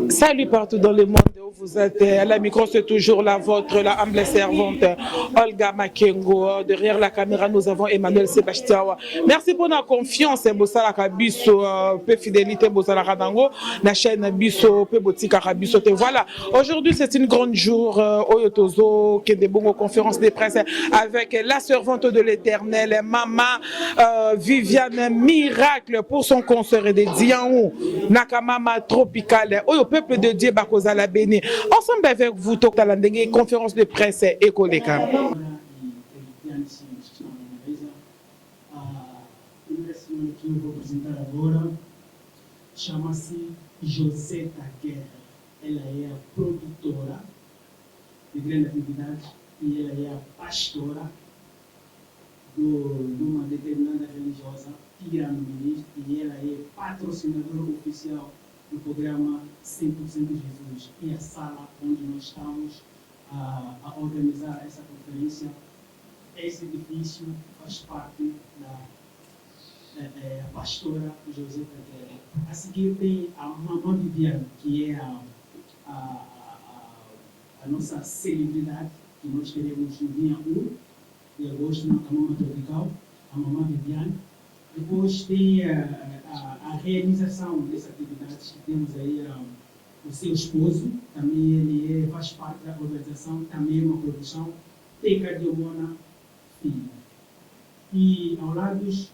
Salut partout dans le monde où vous êtes. À la micro, c'est toujours la vôtre, la humble servante Olga Makengo. Derrière la caméra, nous avons Emmanuel Sébastien. Merci pour la confiance. Bossala Kabiso, peu fidélité, Bossala Kadango, la chaîne Biso, peu Botika Kabiso. Voilà. Aujourd'hui, c'est une grande jour. Oyotozo, qui est des bonnes conférences de presse avec la servante de l'Éternel, Maman Viviane Miracle pour son concert de Dianou, Nakamama Tropical. Au peuple de Dieu, Bakozala Béni. Ensemble avec vous, Toktalandenge, conférence de presse et collègues. Que eu vou apresentar agora chama-se Joseta Guerra. Ela é a produtora de grande atividade e ela é a pastora de uma determinada religiosa, Tirano Ministro, e ela é patrocinadora oficial do programa 100% Jesus. E a sala onde nós estamos a organizar essa conferência, esse edifício faz parte da a pastora Joseta Guerra. A seguir tem a Mamã Viviane, que é a nossa celebridade, que nós teremos no dia 1 de agosto na Camama Tropical, a Mamã Viviane. Depois tem a realização dessa atividade, que temos aí o seu esposo, também ele faz parte da organização, também é uma produção, Teca de Omona Filho. E ao lado nesse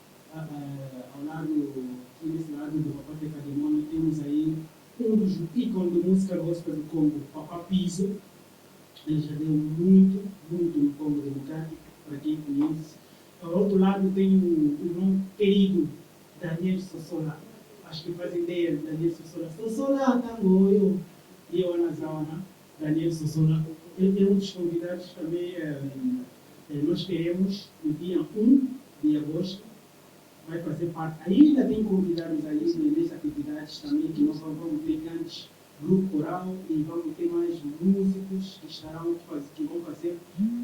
lado do Papá Teca de Omona, temos aí um dos ícones da música gospel do Congo, Papá Piso. Ele já deu muito no Congo Democrático, para quem conhece. Ao outro lado tem o irmão querido Daniel Sossola. Acho que faz ideia de Daniel Sossola. Sossola, Tangoio. E eu, Anazawana, Daniel Sossola. Ele é um dos convidados também. Nós teremos no dia 1 de agosto. Vai fazer parte. Ainda tem convidados aí nessas atividades também, que nós vamos ter grandes grupo coral e vamos ter mais músicos que vão fazer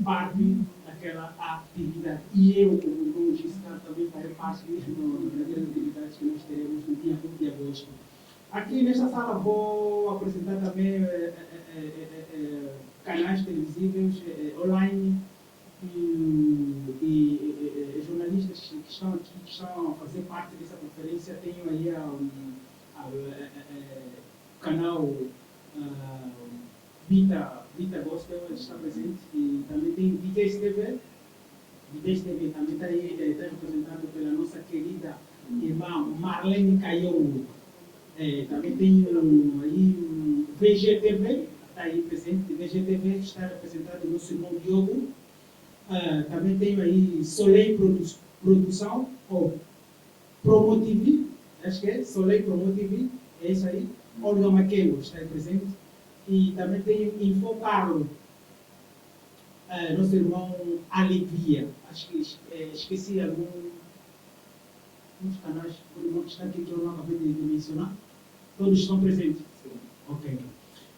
parte daquela atividade. E eu, como irmão Giscard, também farei parte das atividades que nós teremos no dia 1 de agosto. Aqui nesta sala vou apresentar também canais televisivos, online e jornalistas que estão aqui, que estão a fazer parte dessa conferência. Tenho aí canal Vita Gospel está presente e também tem DJs TV. DJs TV também está aí, está representado pela nossa querida irmã Marlene Caiolo. Também tem aí VGTV, está aí presente. VGTV está representado no nosso irmão Diogo. Também tenho aí Soleil Produção, ou Promotivi, acho que é Soleil Promotivi, é isso aí. Olga Maquelo está aí presente. E também tem Infocarlo, nosso irmão Alegria. Acho que esqueci alguns canais, o irmão que está aqui que eu não acabei de mencionar. Todos estão presentes? Sim. Ok.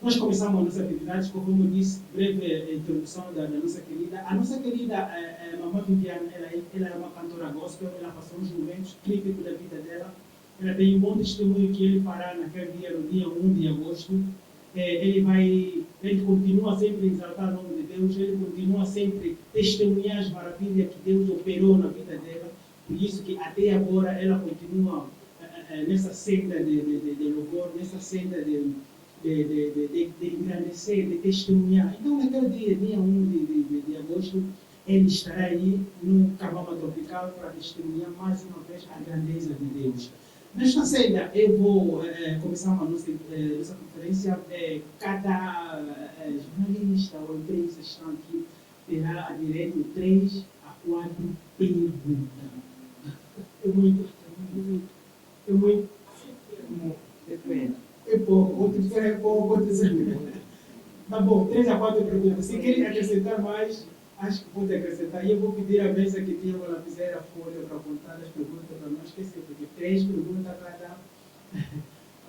Nós começamos a nossa atividade, como eu disse, breve introdução da nossa querida. A nossa querida Mamã Viviane, ela é uma cantora gospel, ela passou uns momentos críticos da vida dela. Ela tem um bom testemunho que ele fará naquele dia, no dia 1 de agosto. Ele continua sempre a exaltar o nome de Deus, ele continua sempre a testemunhar as maravilhas que Deus operou na vida dela. Por isso que até agora ela continua nessa senda de louvor, nessa senda de engrandecer, de testemunhar. Então, naquele dia 1 de agosto, ele estará aí no Camama Tropical para testemunhar mais uma vez a grandeza de Deus. Nesta senda, eu vou começar a nossa conferência. Cada jornalista ou imprensa que estão aqui terá a direito 3 a 4 perguntas. É muito. Depende. É pouco, outros é pouco, outros é pouco. Tá bom, 3 a 4 perguntas. Se querem acrescentar mais, acho que pode acrescentar. E eu vou pedir à mesa que tenha uma lapiseira folha para apontar as perguntas para não esquecer, porque 3 perguntas cada.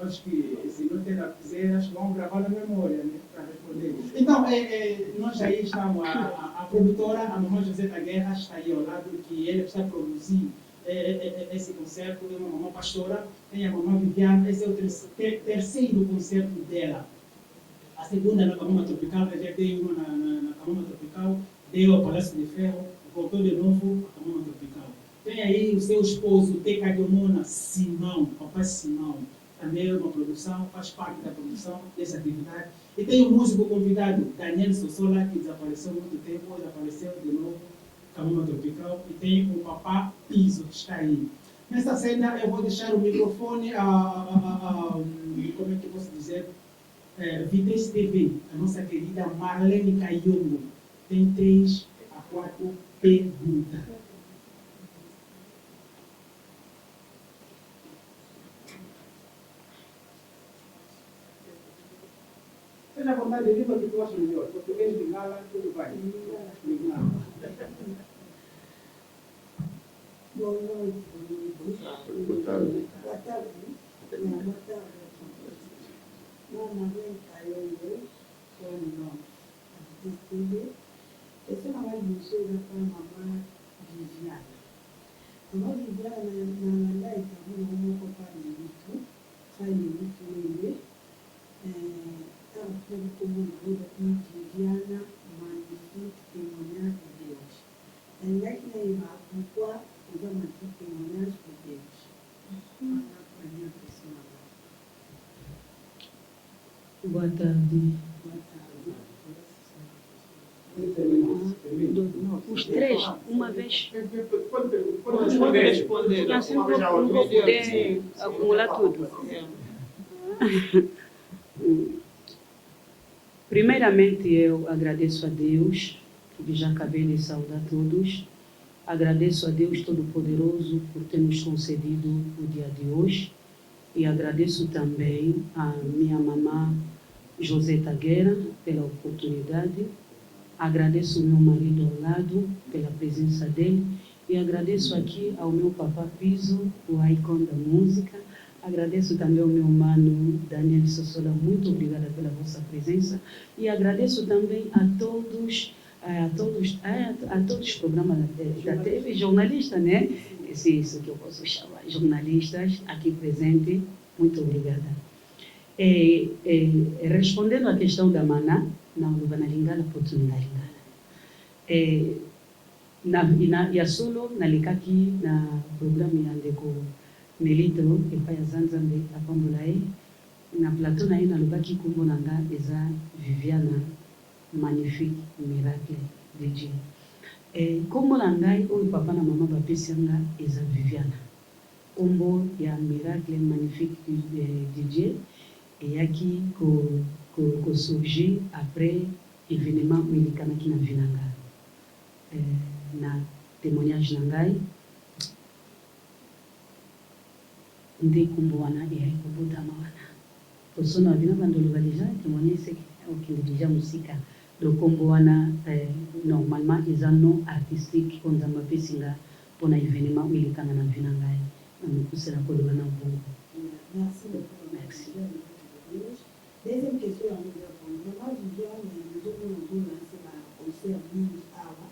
Acho que se não tem lapiseira, acho que vamos gravar na memória, né, para responder. Então, nós aí estamos, a produtora, a Mamã Joseta Guerra, está aí ao lado, que ele precisa produzir esse concerto, tem uma mamã pastora, tem a mamã Viviana, esse é o terceiro concerto dela. A segunda na Camama Tropical, já dei uma na Camama Tropical, deu ao Palácio de Ferro, voltou de novo a Camama Tropical. Tem aí o seu esposo, Teca de Mona, Simão, papai Simão, também é uma produção, faz parte da produção dessa atividade. E tem um músico convidado, Daniel Sossola, que desapareceu há muito tempo, hoje apareceu de novo, Camama Tropical, e tem o Papá Piso, que está aí. Nessa cena eu vou deixar o microfone como é que eu posso dizer? Vitesse TV, a nossa querida Marlene Cayongo, tem 3 a 4 perguntas. Seja à vontade, eu digo que tu acha melhor. Português de Gala, tudo vai. Boa noite, amigos. Boa tarde. Boa tarde. Boa tarde. Meu nome é Cayongo, sou nome de TV. Eu sou uma mistura com a mamãe Viviana. A mamãe Viviana, na verdade, é uma companhia muito, sai muito bem. Estava tudo como uma vida com Viviana, magnífica, testemunhar de Deus. Ela é que nem uma culpa, usamos testemunhar de Deus. A minha pessoa. Boa tarde. Os três, uma vez. Pode responder. E assim não vou poder acumular tudo. Primeiramente, eu agradeço a Deus, que já acabei de saudar todos. Agradeço a Deus Todo-Poderoso por ter nos concedido o dia de hoje. E agradeço também a minha mamã Joseta Guerra pela oportunidade. Agradeço o meu marido ao lado pela presença dele. E agradeço aqui ao meu papá Piso, o ícone da música. Agradeço também ao meu mano Daniel Sossola, muito obrigada pela vossa presença. E agradeço também a todos os programas da TV, jornalistas, né? Isso que eu posso chamar, jornalistas aqui presentes, muito obrigada. Respondendo à questão da Maná, não vai na Lingala, pode na Lingala. E a solo, na Likaki, na programa Yandeko, Nelito, e Payazanzambe, a Pambulae, na plateau na ina lubaki kumbo nanga, eza Viviana, magnifique, miracle, DJ. Kombo nangai, oyo papa na mama bapesianga, eza Viviana. Kombo ya miracle, magnifique, DJ. Et qui a surgi après l'événement où il y a na vinanga. Na témoignage nangai, ndé kumboana et aïkobo damawana. Pour son avis, on a déjà témoigné qu'il est déjà musique. Donc kumboana normalement ils ont nom artistique on a mappé singa pour l'événement où il y a na vinanga. On pousse la colonne en bon. Merci beaucoup. Merci. Deuxième question, maman Viviane, nous avons lancé un concert Mini Awa.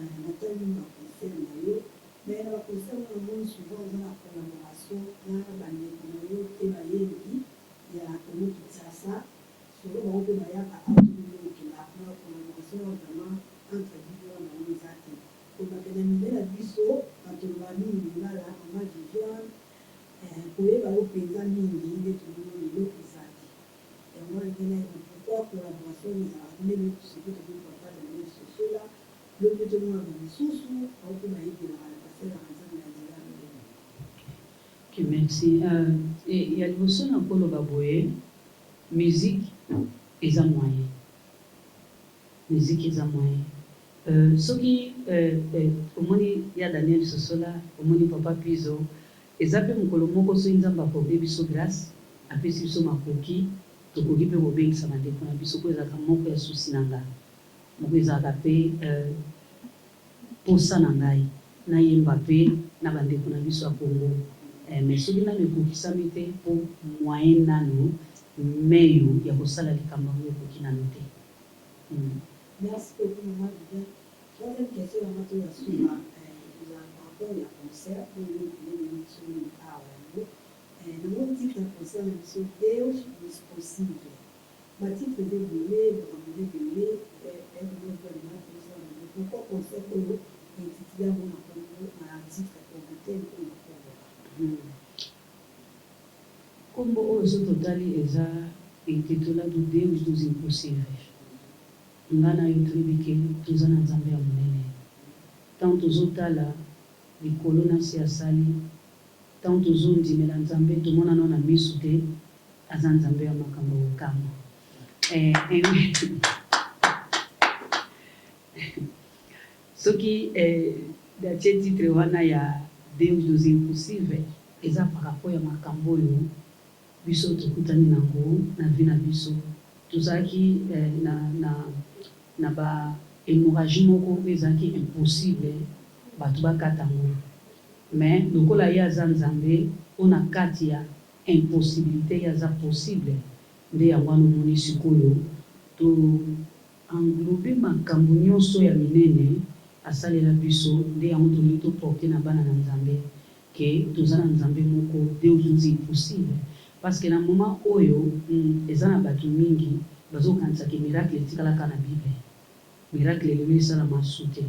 Nathalie m'a concert Mayo, mais le concert nous souvent dans la collaboration, dans la Mayo et Mayendi, il y a comme tout ça, sur le monde de Maya à Antonio qui a la collaboration notamment entre Viviane et Misaki. Donc, on a mis la biseau, quand on a mis la maman Viviane, pour les pays mingi, les tout et moi, je connais pourquoi collaboration, ils ont amené tout ce que tu veux pas dans les réseaux sociaux là. Le petit monde dans les sous-sous, on peut m'aider à passer la rançon de la merci. Il y a le son en polo baboye, musique, ils ont moyen. Musique, ils ont moyen. Ce qui, au moins, il y a Daniel Sossola, au moins, papa Piso, ils appellent mon colombo, so ils ont pas pour bébé so grâce, après s'ils sont ma coquille. Tokoki pe kobengisa bandeko na biso po ezalaka moko ya susi na ngai moko ezalaka mpe posa na ngai nayemba mpe na bandeko na biso ya Kongo mais soki nano ekokisami te mpo moyen nano meyo ya kosala likambo yango ekoki nano te. Merci beaucoup, maman. Troisième question, temps ya concert oyo eleli biso awa yango nango titre ya concert na biso Deus nos possible batitre eza ebele makambo eza ebele pourquoi concert oyo etitili yango na kongo na titre computer oyo Kombo oyo so totali eza intitulado Deus dos impossíveis. Ngana yo toyebi ke toza na nzambe ya monene ntango tozotala likolo na se asali ntango tozondimela nzambe tomonana na miso te aza nzambe ya makambo kokama soki datie titre wana ya Deus dos impossíveis eza par rapport ya makambo oyo biso tokutani nango na vie na biso tozalaki na ba hémorragie moko ezalaki impossible bato bakata yango mais lokola ye aza nzambe ona kati ya impossibilité ye aza possible nde yango wana omoni sikoyo to englobe makambo nyonso ya minene asalela biso nde yango tolingi toporte na bana na nzambe ke toza na nzambe moko Deus dos impossible parce que na moment oyo eza na bato mingi bazokanisaka miracle etikalaka na bible miracle elelo esalama su te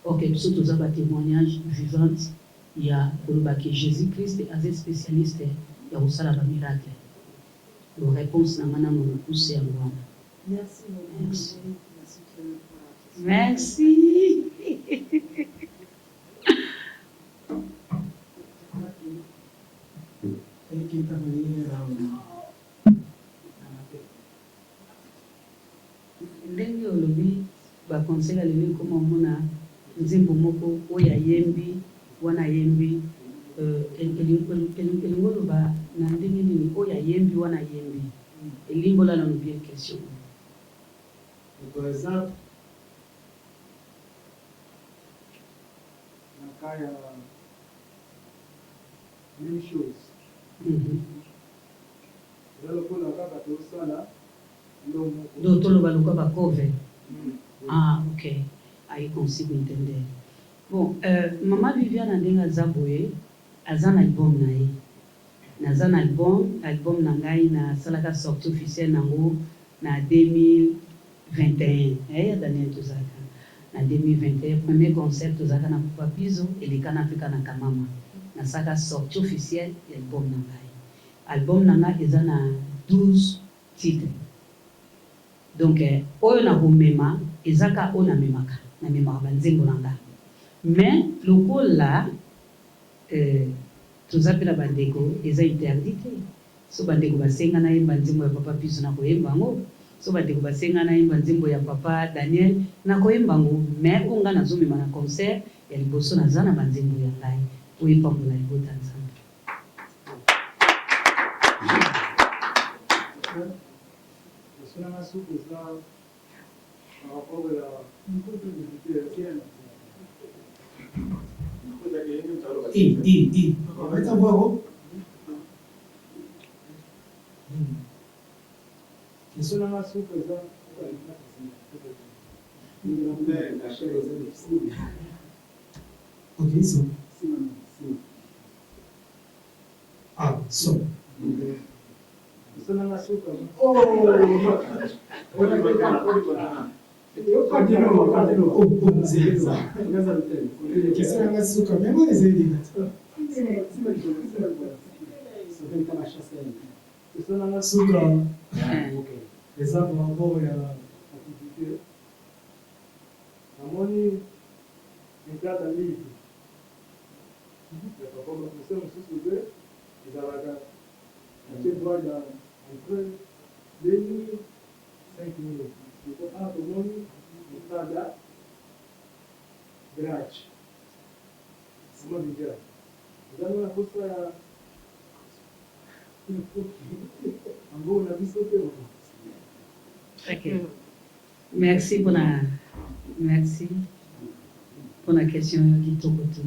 ok biso toza batémoignage vivante ya koloba ke Jésus Christ aza spécialiste ya kosala bamiracle lo réponse na nga nano mokuse yango wana merci ndenge olobi bakonsele alelo ekoma omona nzembo moko oyo ayembi wana ayembi elingi oloba na ndenge nini oyo ayembi wana ayembi elingi olala lobi ya question Par exemple, il y a même chose. do toloba lokwa bakove ok ayi consigne entender bon mama Viviane ndenge aza boye aza na album na ye naza na album na ngai nasalaka sortie officielle nango na 2021 ya Daniel tozalaka na 2021 premier concert tozalaka na Papa Bizo eleka na Afrika na Kamama nasaka sortie officielle ya album na ngai eza na 12 titres donc oyo na komema ezaka oyo namemaka banzembo na nga mais lokola toza mpe na bandeko eza interdit te so bandeko basenga na yemba nzembo ya Papa Bizo na koyemba yango so bandeko basenga na yemba nzembo ya Papa Daniel na koyemba yango mais oyo nga nazomema na concert ya liboso naza na banzembo ya ngai po epambola libota nzambe Ok, so. Ah, so. Entre 2 minutes, 5 minutes. Il faut pas tout le monde grade. C'est moi qui dis. Vous avez la force à. En gros, on a vu ça. Ok. Merci pour la question qui tombe autour.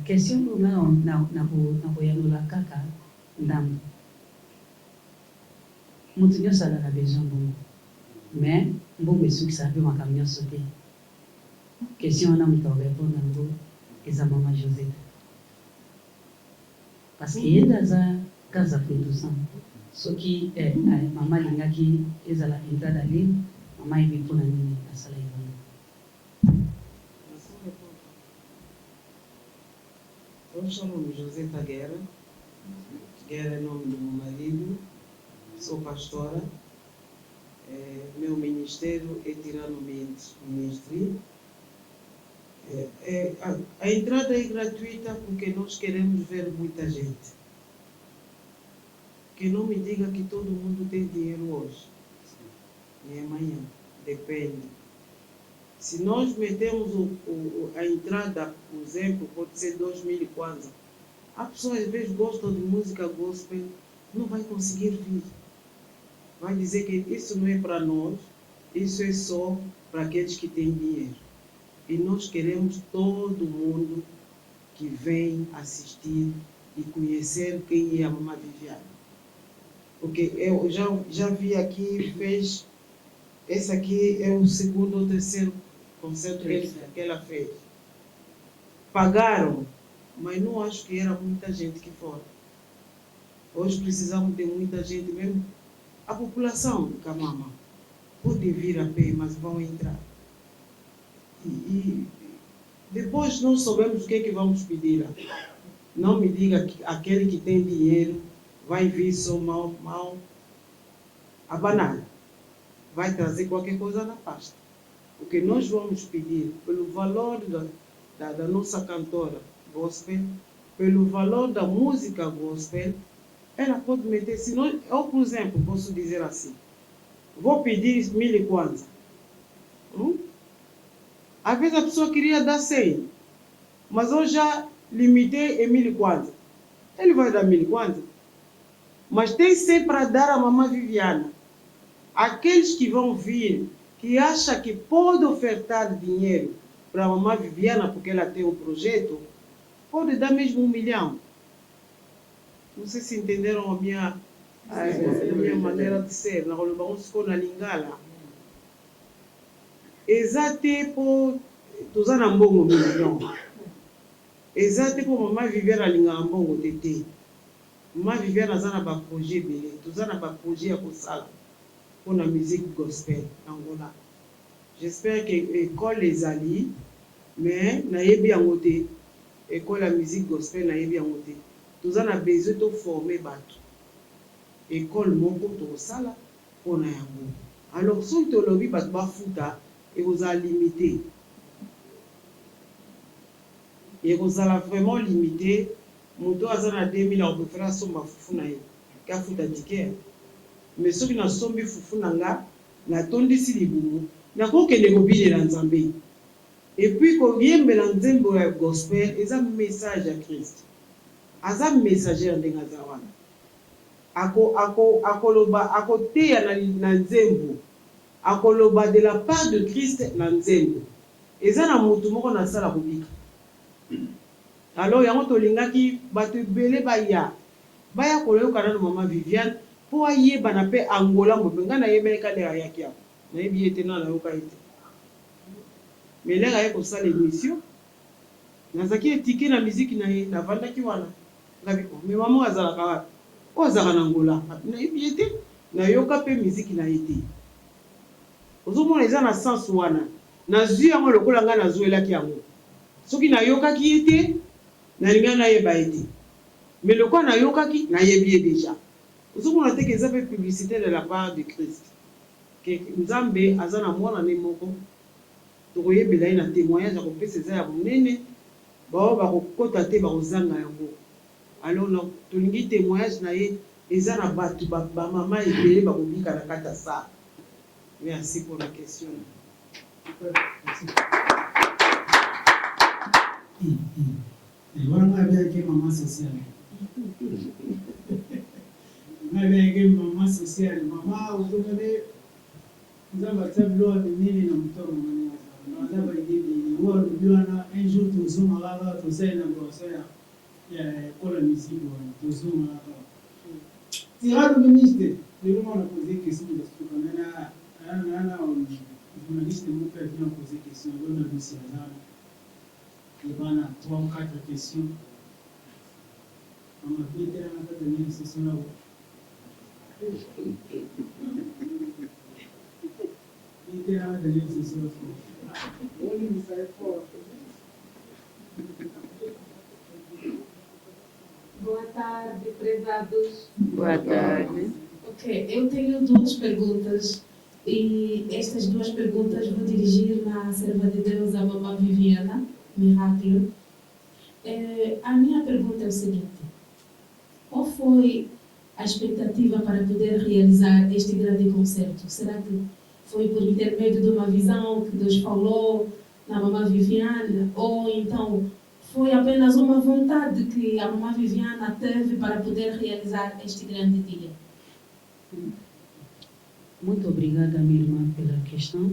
Question que na koyanola kaka ndambo moto nyonso azala na besoin bongo mais mbongo esukisaka mpe makambo nyonso te question wana moto arépondre yango eza mama Josette parce que ye aza kaza produisant soki mama alingaki ezala entrada libre mama yebi mpona nini asala yango. Eu chamo-me Joseta Guerra. Guerra é nome do meu marido. Sou pastora. Meu ministério é Tirano Ministry. A entrada é gratuita porque nós queremos ver muita gente. Que não me diga que todo mundo tem dinheiro hoje. Nem amanhã. Depende. Se nós metemos a entrada, por exemplo, pode ser 2.000 kwanza, a pessoa às vezes gosta de música gospel, não vai conseguir vir. Vai dizer que isso não é para nós, isso é só para aqueles que têm dinheiro. E nós queremos todo mundo que vem assistir e conhecer quem é a Mama Viviane. Porque eu já vi aqui, fez... Esse aqui é o segundo ou terceiro concerto que ela fez. Pagaram, mas não acho que era muita gente que fora. Hoje precisamos de muita gente mesmo. A população de Camama pode vir a pé, mas vão entrar. E depois não sabemos o que é que vamos pedir lá. Não me diga que aquele que tem dinheiro vai vir só mal abanado. Vai trazer qualquer coisa na pasta. O que nós vamos pedir, pelo valor da nossa cantora gospel, pelo valor da música gospel, ela pode meter, se nós, eu, por exemplo, posso dizer assim, vou pedir 1.000 kwanza. Às vezes a pessoa queria dar 100, mas eu já limitei em 1.000 kwanza. Ele vai dar 1.000 kwanza, mas tem 100 para dar à Mama Viviana. Aqueles que vão vir, que acham que pode ofertar dinheiro para a Mama Viviana, porque ela tem um projeto, pode dar mesmo 1 milhão. Não sei se entenderam a minha maneira de ser. Na Rolubão ficou na Lingala. Exato por... Tuzana mbongo 1 milhão. Exato por Mama Viviana Lingala mbongo tete. Mama Viviana zana ba projet belé. Tuzana ba projet ya kosala. Pour la musique gospel Angola. J'espère que l'école les alliés, mais nayebi angote école la musique gospel nayebi angote. Tous en a besoin de former bateau. École moko to sala pour na yango. Alors si tu lobby bat bafuta et vous a limité. Et vous a vraiment limité. Moto azana 2000 on peut faire son bafufu na ye. Ka futa ticket. Mais ceux qui n'ont sombi fufu nanga na tondi si libumu na ko kende ko bilela nzambe et puis ko yembela nzembo ya gospel eza message à Christ aza messager ndenga zawana akoloba akoteya na nzembo akoloba de la part de Christ na nzembo eza na mutu moko na sala kobika. Alors yango tolingaki bato ebele baya koloyoka na Mama Viviane po ayeba na pe Angola mopenga na yeba ka lera yaki ya na yebi ete na yoka ete mais lera ye ko sala émission nazaki etike na musique na ye na vandaki wana ngabi mais maman azala ka o azala na Angola na yebi ete na yoka pe musique na ete ozomona eza na sens wana na zwi yango lokola nga na zuelaki yango soki na yoka ki ete na linga na yeba ete mais lokola na yoka ki na yebi déjà. Vous avez que ça fait publicité de la part de Christ. Que Nzambe azana mwana ne moko. Tokoye belayi na témoignage à kopesa za ya monene. Ba ba kokota te ba kozanga yango. Alors non, tolingi témoignage na ye ezana batu ba mama ebele ba kobika na kata sa. Merci pour la question. Voilà avec maman sociale. Avec maman sociale, maman, vous avez un tableau de nini na mtoro mwana. Ndio bali hivi, wao ndio un jour tuzuma baba tusaina kwa soya ya kola misigo tuzuma hapa. Tirado ministre, ndio mwana kuzi kesi ndio tukana ana journaliste mon père vient poser question, l'on a vu c'est là. Il y a 3 ou 4 questions. On m'a dit que la dernière session là. Il était là la dernière session là. Boa tarde, prezados. Boa tarde. Ok, eu tenho 2 perguntas e estas 2 perguntas vou dirigir na serva de Deus, a mamã Viviana Miracle. A minha pergunta é o seguinte: qual foi a expectativa para poder realizar este grande concerto? Será que foi por intermédio de uma visão que Deus falou na mamã Viviana, ou então foi apenas uma vontade que a mamã Viviana teve para poder realizar este grande dia? Muito obrigada, minha irmã, pela questão.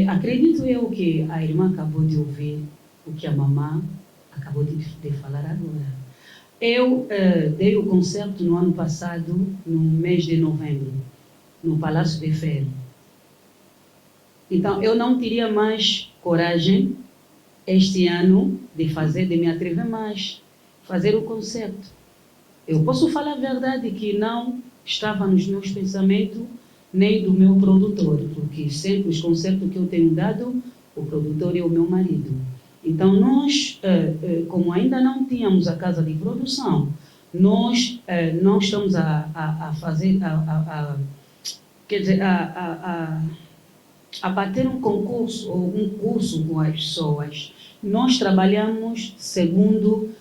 Acredito eu que a irmã acabou de ouvir o que a mamã acabou de falar agora. Eu dei o concerto no ano passado, no mês de novembro, no Palácio de Ferro. Então, eu não teria mais coragem este ano de me atrever mais, fazer o concerto. Eu posso falar a verdade que não estava nos meus pensamentos, nem do meu produtor, porque sempre os concertos que eu tenho dado, o produtor é o meu marido. Então, nós, como ainda não tínhamos a casa de produção, nós não estamos a fazer, quer dizer, a bater um concurso ou um curso com as pessoas. Nós trabalhamos segundo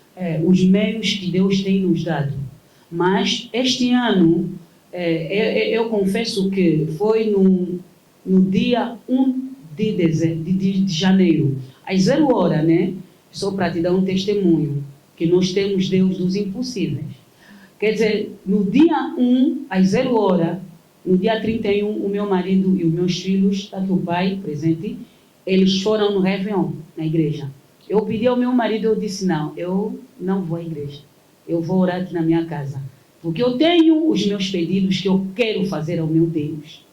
os meios que Deus tem nos dado. Mas este ano, eu confesso que foi no dia 1 de janeiro, às 0 horas, né? Só para te dar um testemunho, que nós temos Deus dos impossíveis. Quer dizer, no dia 1, às 0 horas, no dia 31, o meu marido e os meus filhos, está aqui o pai presente, eles foram no Réveillon, na igreja. Eu pedi ao meu marido, eu disse, não, eu não vou à igreja. Eu vou orar aqui na minha casa. Porque eu tenho os meus pedidos que eu quero fazer ao meu Deus.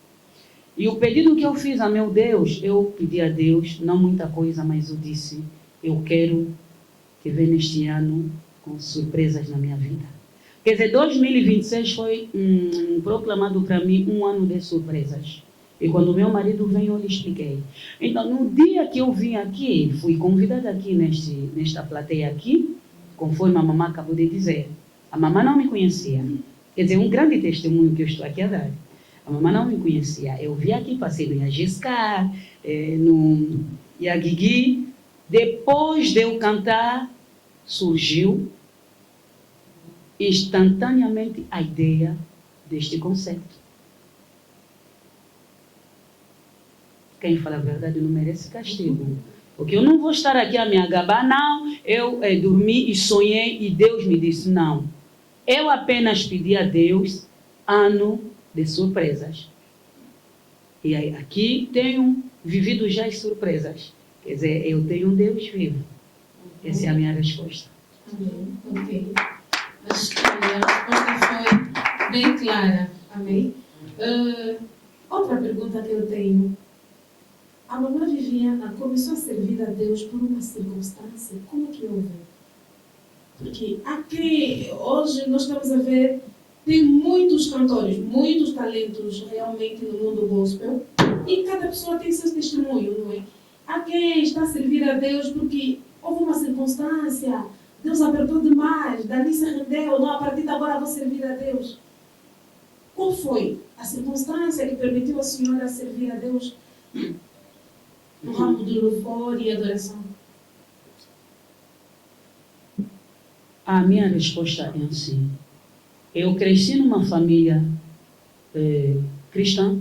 E o pedido que eu fiz ao meu Deus, eu pedi a Deus, não muita coisa, mas eu disse, eu quero te ver neste ano com surpresas na minha vida. Quer dizer, 2026 foi proclamado para mim um ano de surpresas. E quando meu marido veio, eu lhe expliquei. Então, no dia que eu vim aqui, fui convidada aqui nesta plateia aqui, conforme a mamãe acabou de dizer. A mamãe não me conhecia. Quer dizer, um grande testemunho que eu estou aqui a dar. A mamãe não me conhecia. Eu vi aqui, passei no Iagiscar, no Iagigui. Depois de eu cantar, surgiu instantaneamente a ideia deste concerto. Quem fala a verdade não merece castigo. Porque eu não vou estar aqui a me agabar, não. Eu dormi e sonhei e Deus me disse, não. Eu apenas pedi a Deus ano de surpresas. E aí, aqui tenho vivido já as surpresas. Quer dizer, eu tenho um Deus vivo. Essa é a minha resposta. Amém. Ok. Acho que a resposta foi bem clara. Amém. Outra pergunta que eu tenho. A mamãe Viviana começou a servir a Deus por uma circunstância. Como é que houve? Porque aqui, hoje, nós estamos a ver, tem muitos cantores, muitos talentos realmente no mundo gospel, e cada pessoa tem seu testemunho, não é? Há quem está a servir a Deus porque houve uma circunstância, Deus apertou demais, dali se rendeu, não, a partir de agora vou servir a Deus. Qual foi a circunstância que permitiu a senhora servir a Deus no ramo do louvor e adoração? A minha resposta é assim. Eu cresci numa família cristã.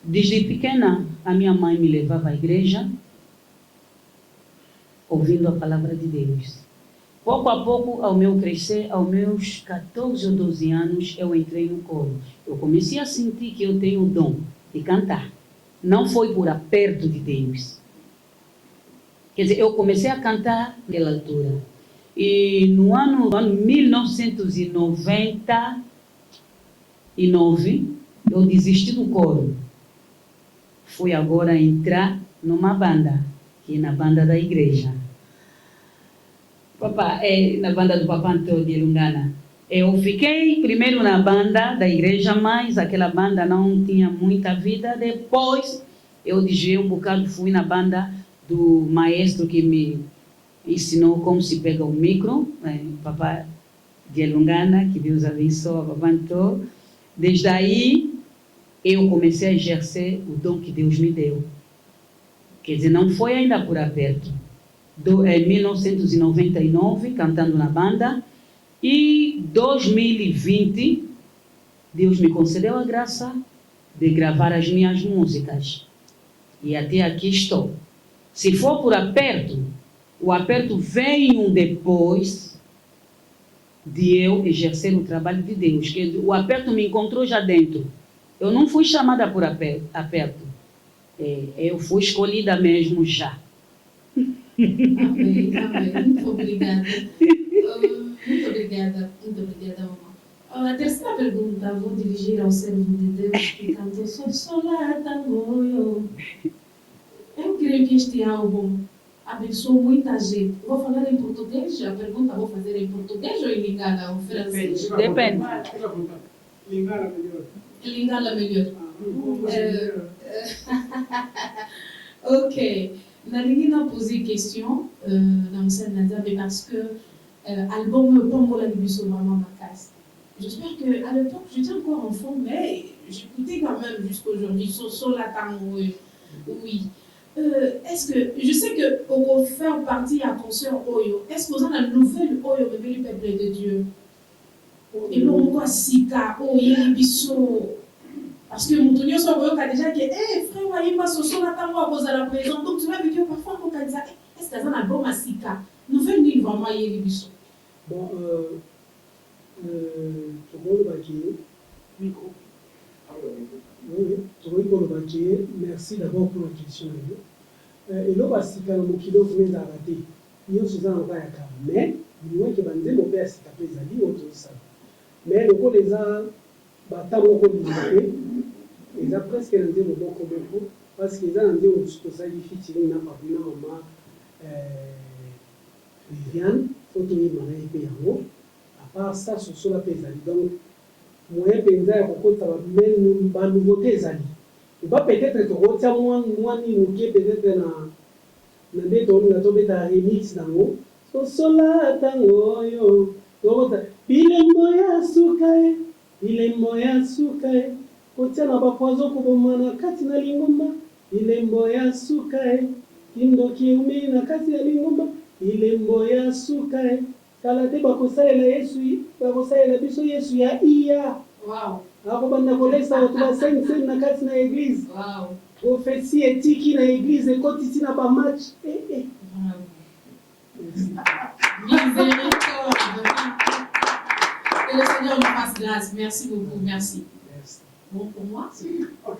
Desde pequena, a minha mãe me levava à igreja, ouvindo a palavra de Deus. Pouco a pouco, ao meu crescer, aos meus 14 ou 12 anos, eu entrei no coro. Eu comecei a sentir que eu tenho o dom de cantar. Não foi por aperto de Deus. Quer dizer, eu comecei a cantar naquela altura. E no ano 1999, eu desisti do coro. fui agora entrar numa banda, que é na banda da igreja. Papá, na banda do Papa Antônio de Lungana. Eu fiquei primeiro na banda da igreja, mas aquela banda não tinha muita vida. Depois eu desviei um bocado, fui na banda do maestro que me ensinou como se pega o micro, Papa de Lungana, que Deus abençoe, Papa Antônio. Desde aí eu comecei a exercer o dom que Deus me deu. Quer dizer, não foi ainda por aperto. Em 1999, cantando na banda, e 2020, Deus me concedeu a graça de gravar as minhas músicas. E até aqui estou. Se for por aperto, o aperto veio depois de eu exercer o trabalho de Deus. Que o aperto me encontrou já dentro. Eu não fui chamada por aperto. Eu fui escolhida mesmo já. Amém, amém. Muito obrigada. Muito obrigada, mamãe. A terceira pergunta vou dirigir ao servo de Deus que cantou Sola Tangoyo. Eu creio que este álbum abençoou muita gente. Vou falar em português? A pergunta vou fazer em português ou em lingala ou francês? Depende. Lingala melhor. Lingala melhor. Ok. Na ligne posé question dans cette Nzambe parce que album Pombola Libiso Maman Makas. J'espère qu'à l'époque j'étais encore enfant, mais j'écoutais quand même jusqu'aujourd'hui Sola Tango. Oui. Est-ce que je sais que pour faire partie à concert Oyo, est-ce que vous avez la nouvelle Oyo bébé du peuple de Dieu? Et l'on voit Sika Oyo Libiso. Parce que mon tonnier soit voyant déjà que frère voyez pas ce son attend moi à la présence. Donc tu vas avec eux parfois on dit est-ce que c'est un album à Sika? Nouvelle nuit vraiment hier Libiso. Bon tout le monde va dire micro. Oui, tout le monde va dire merci d'abord pour la question. Et là va Sika le mokilo vous a raté. Nous sommes en train de mais nous que bandé mon père Sika pezali autre ça. Mais le coup les a batango ko lisité. Ils ont presque rendu le bon comme parce qu'ils ont rendu au spécial featuring na Fabina Mama Viviane, photo yi mana ipe yango. À part ça, sur la pesali. Donc, moyen penza ya kokota ba nouveauté ezali. Et pas peut-être que rotia moi ni moké peut-être na ndeto na to beta remix nango. So sola tango yo. Donc bilembo ya sukae. Kotia na bakwazo kubomana kati na lingomba ilembo ya sukae kindoki umi na kati ya lingomba ilembo ya sukae kala te bakosalela Yesu bakosalela biso Yesu ya iya. Wow. Ako banda kolesa watu ba sen na kati na église. Wow. Prophétie éthique na église ekoti tina ba match. Miséricorde. Que le Seigneur nous fasse grâce. Merci beaucoup. Merci. Bon pour moi. Ok.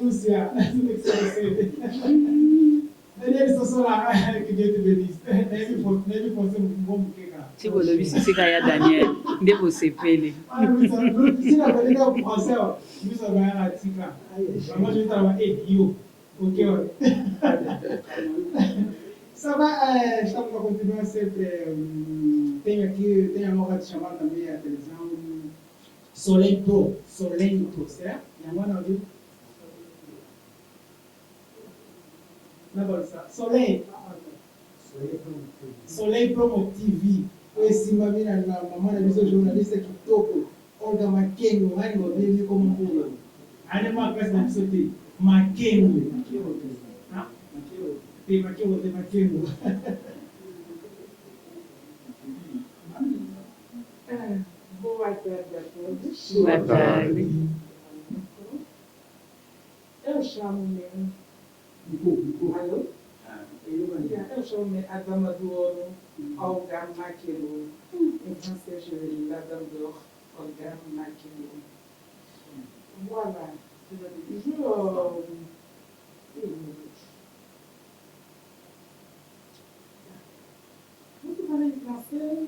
Lucia, Daniel Sosola, que Dieu te bénisse. N'ayez pensé bon bouquet. Si vous l'avez vu, c'est Daniel. Dès vous s'épelez. Si la vérité au français, nous avons un article. Moi, je vais travailler bio. Ok. Ça va, je vais continuer cette. Tem agora chamada também a televisão Soleil Pro, certo? E agora não viu? Na bolsa, Soleil Promo TV. Esse mamina na mamãe da jornalista que toco, Olga Makengo, vai no vídeo como um pulo. Aí uma coisa na pessoa tem Makengo. Tem Makengo. Boa tarde a todos. Boa tarde. Eu chamo-me. Alô? Eu chamo-me a Dama do Ouro, Olga Maquilo. Em francês, la Dame d'Or, Olga Maquilo. Voilà. Você fala em francês?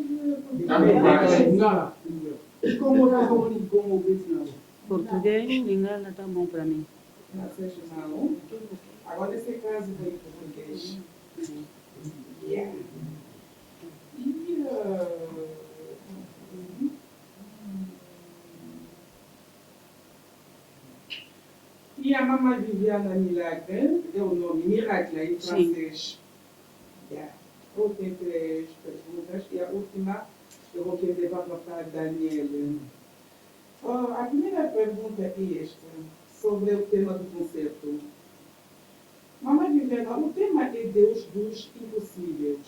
Como o Vietnã? Português, Lingala tá bom para mim. Não. Agora nesse caso foi em português. Yeah. E a mamãe Viviana Milagre, é o nome, Miracle em francês. Yeah. Eu tenho 3 perguntas e a última eu vou querer levar para Daniel. A primeira pergunta é esta, sobre o tema do concerto. Mamãe Viviana, o tema é Deus dos impossíveis.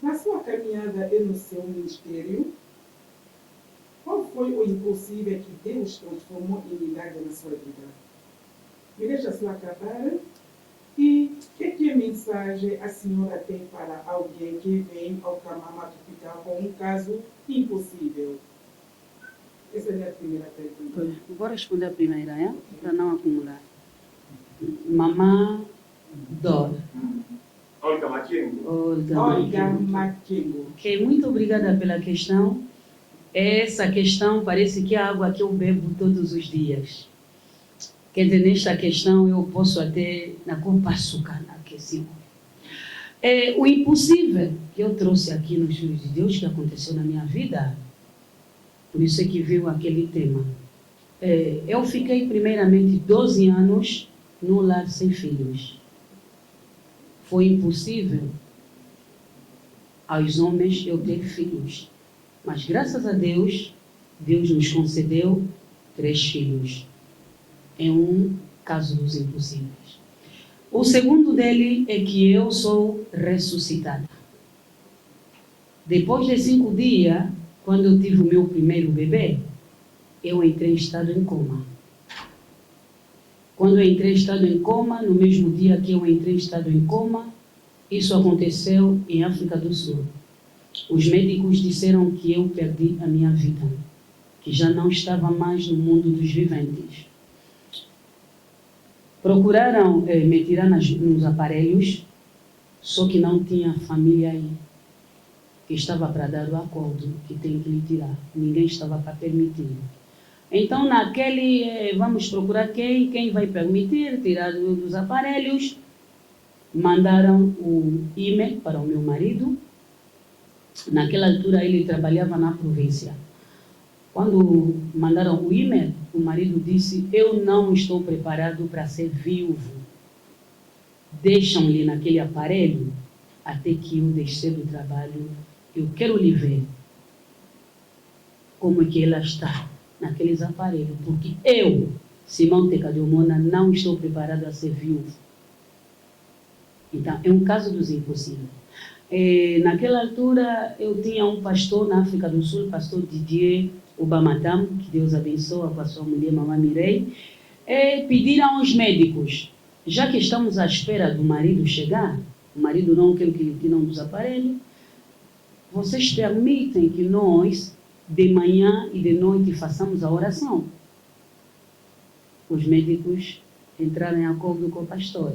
Na sua caminhada e no seu ministério, qual foi o impossível que Deus transformou em milagre na sua vida? Me deixa só acabar. E que mensagem a senhora tem para alguém que vem ao Camamato ficar com um caso impossível? Essa é a minha primeira pergunta. Vou responder a primeira, para não acumular. Mamã Dora. Olga Maquingo. Olga Maquingo. Ok, muito obrigada pela questão. Essa questão parece que é a água que eu bebo todos os dias. Quer dizer, nesta questão eu posso até na culpa açúcar, Senhor. O impossível que eu trouxe aqui nos Filhos de Deus, que aconteceu na minha vida, por isso é que veio aquele tema. Eu fiquei primeiramente 12 anos no lar sem filhos. Foi impossível aos homens eu ter filhos. Mas graças a Deus, Deus nos concedeu 3 filhos. É um caso dos impossíveis. O segundo dele é que eu sou ressuscitada. Depois de 5 dias, quando eu tive o meu primeiro bebê, eu entrei em estado em coma. Quando eu entrei em estado em coma, no mesmo dia que eu entrei em estado em coma, isso aconteceu em África do Sul. Os médicos disseram que eu perdi a minha vida, que já não estava mais no mundo dos viventes. Procuraram me tirar nos aparelhos, só que não tinha família aí, que estava para dar o acordo, que tem que lhe tirar. Ninguém estava para permitir. Então, naquele, vamos procurar quem vai permitir tirar dos aparelhos. Mandaram o e-mail para o meu marido. Naquela altura, ele trabalhava na província. Quando mandaram o e-mail, o marido disse: eu não estou preparado para ser viúvo. Deixam-lhe naquele aparelho até que eu descer do trabalho. Eu quero lhe ver como é que ela está naqueles aparelhos, porque eu, Simão Tecadiomona, não estou preparado a ser viúvo. Então, é um caso dos impossíveis. Naquela altura, eu tinha um pastor na África do Sul, pastor Didier Obamatam, que Deus abençoa com a sua mulher, Mamãe Mirei. Pediram aos médicos, já que estamos à espera do marido chegar, o marido não quer que lhe tiram dos aparelhos, vocês permitem que nós, de manhã e de noite, façamos a oração? Os médicos entraram em acordo com o pastor.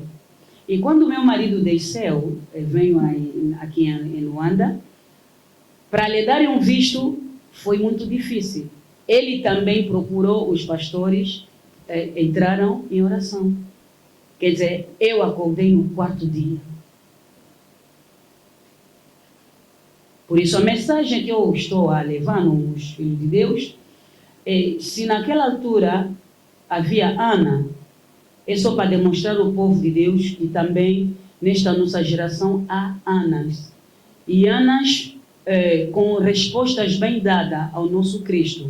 E quando meu marido desceu, veio aqui em Luanda, para lhe darem um visto, foi muito difícil. Ele também procurou os pastores, entraram em oração. Quer dizer, eu acordei no 4º dia. Por isso, a mensagem que eu estou a levar nos Filhos de Deus é: se naquela altura havia Ana, é só para demonstrar ao povo de Deus que também nesta nossa geração há Anas. E Anas com respostas bem dadas ao nosso Cristo.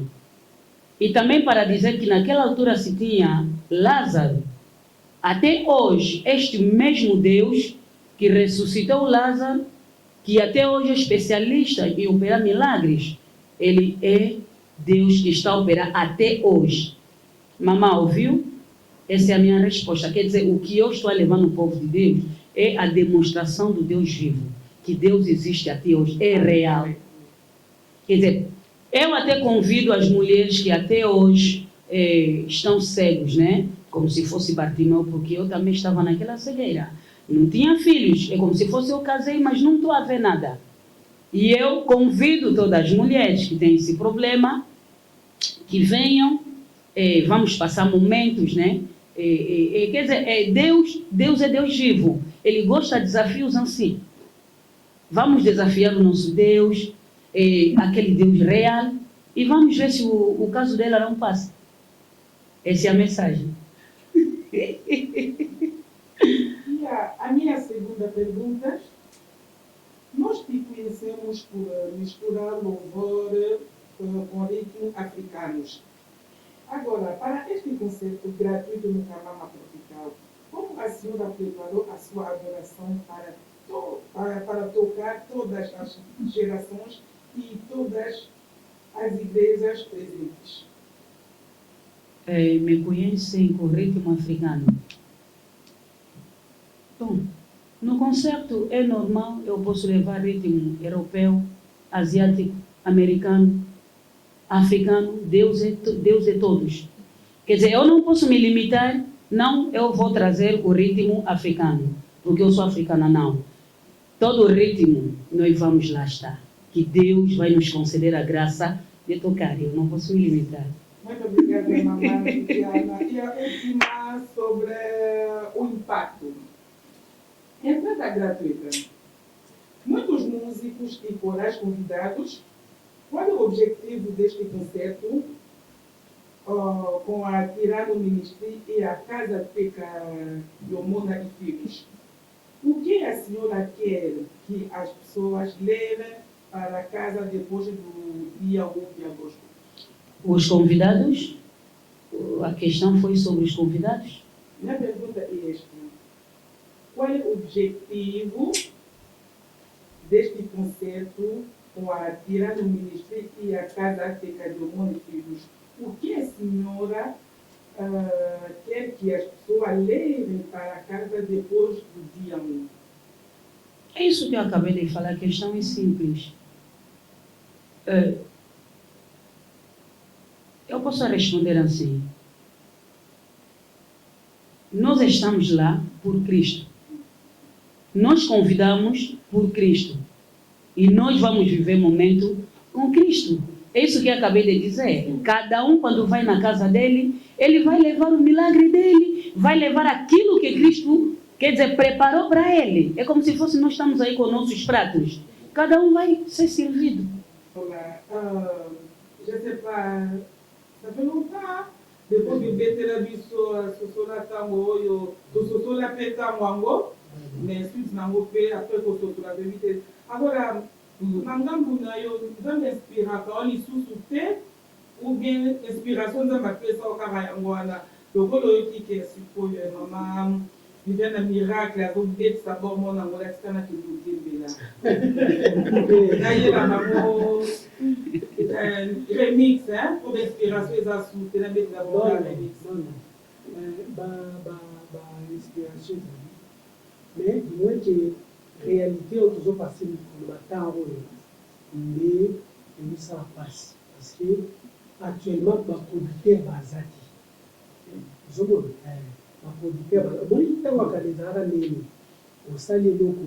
E também para dizer que naquela altura se tinha Lázaro. Até hoje, este mesmo Deus que ressuscitou Lázaro, que até hoje é especialista em operar milagres, ele é Deus que está a operar até hoje. Mamãe, ouviu? Essa é a minha resposta. Quer dizer, o que eu estou a levar no povo de Deus é a demonstração do Deus vivo, que Deus existe até hoje, é real. Quer dizer, eu até convido as mulheres que até hoje estão cegos, né? Como se fosse Bartimeu, porque eu também estava naquela cegueira. Não tinha filhos, é como se fosse eu casei, mas não estou a ver nada. E eu convido todas as mulheres que têm esse problema, que venham vamos passar momentos, né? Quer dizer, Deus é Deus vivo. Ele gosta de desafios assim. Vamos desafiar o nosso Deus, aquele Deus real, e vamos ver se o caso dela não passa. Essa é a mensagem. E a minha segunda pergunta, nós te conhecemos por misturar louvor com ritmos africanos. Agora, para este concerto gratuito no Kamama Tropical, como a senhora preparou a sua adoração para tocar todas as gerações e todas as igrejas presentes? Me conhecem com ritmo africano. Bom, no concerto é normal, eu posso levar ritmo europeu, asiático, americano, africano, Deus é todos. Quer dizer, eu não posso me limitar, não, eu vou trazer o ritmo africano, porque eu sou africana, não. Todo o ritmo nós vamos lá estar, que Deus vai nos conceder a graça de tocar, eu não posso me limitar. Muito obrigada, mamãe Diana. E a última sobre o impacto. Entrada gratuita. Muitos músicos e corais convidados. Qual é o objetivo deste concerto com a Tirano Ministry e a Casa Teca Yomona e Filhos? O que a senhora quer que as pessoas levem para casa depois do dia 1 de agosto? Os convidados? A questão foi sobre os convidados? Minha pergunta é esta. Qual é o objetivo deste concerto com a Tirano Ministry e a Casa Teca Yomona e Filhos? O que a senhora quer que as pessoas levem para casa depois do dia 1? É isso que eu acabei de falar, a questão é simples. Eu posso responder assim. Nós estamos lá por Cristo. Nós convidamos por Cristo. E nós vamos viver momento com Cristo. É isso que eu acabei de dizer. Cada um, quando vai na casa dele, ele vai levar o milagre dele, vai levar aquilo que Cristo, quer dizer, preparou para ele. É como se fosse nós estamos aí com nossos pratos. Cada um vai ser servido. Olá, je sais pas, ça fait longtemps, depois de beter a biso, sosola tango, yo, sosola pe tango, mais suite nango pe, après que sosola pe vite. Agora, mangambu na yo, nzambe inspiraka, oli susu te, ou bien inspiration nzambe apesa okaka yango wana. Lokolo yo kike sikoyo, mama, vivendo miracle, azobetisa bomo nango lakisa na kilutembela. Nayela nango remix, pour inspiration eza sute na betisa bomo na remix. Inspiration mais du moins que réalité oyo tozopase mikolo batango oyo nde emisala mpasi parce que actuellement baproducteur baza te ozomona baproducteur omoni ntango akala ezalaka ndenge osali eloko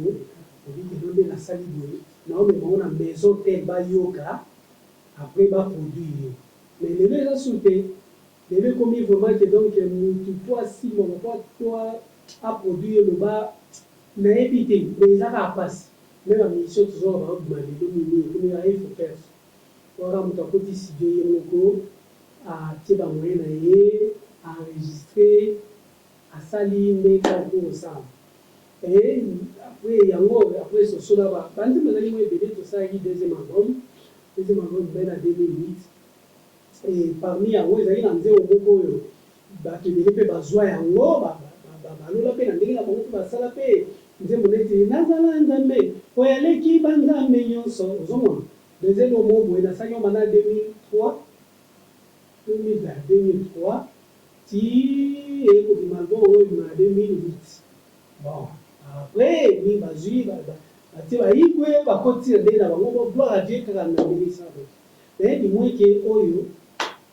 obikeno nde nasali boye naomema ngo na maison te bayoka après baproduire mais lelo eza su te lelo ekomi vraiment ke donc mutu to asimaka to aproduire loba nayebi te mais ezaka mpasi me bamission tozoka baobima lelo mini ekomi aye focus waka moto akoti studio ye moko atie bamoye na ye enregistre asali nde kako osala e après yango après sosola banzembo ezali mo ebele tosalaki deuxième album mpe na 2008 e parmi yango ezali na nzembo moko oyo bato ebele mpe bazwa yango balola mpe na ndenge na bango mpe basala mpe nzembo neti nazala nzambe oyo aleki banzambe nyonso ozomona deuxième omo boye nasali yo mana 2003 ti ekobima album oyo ebima na 2008 bon après ni bazwi batie bayikwe bakotila nde na bango bo gloire à Dieu kaka na ministre mais du moins ke oyo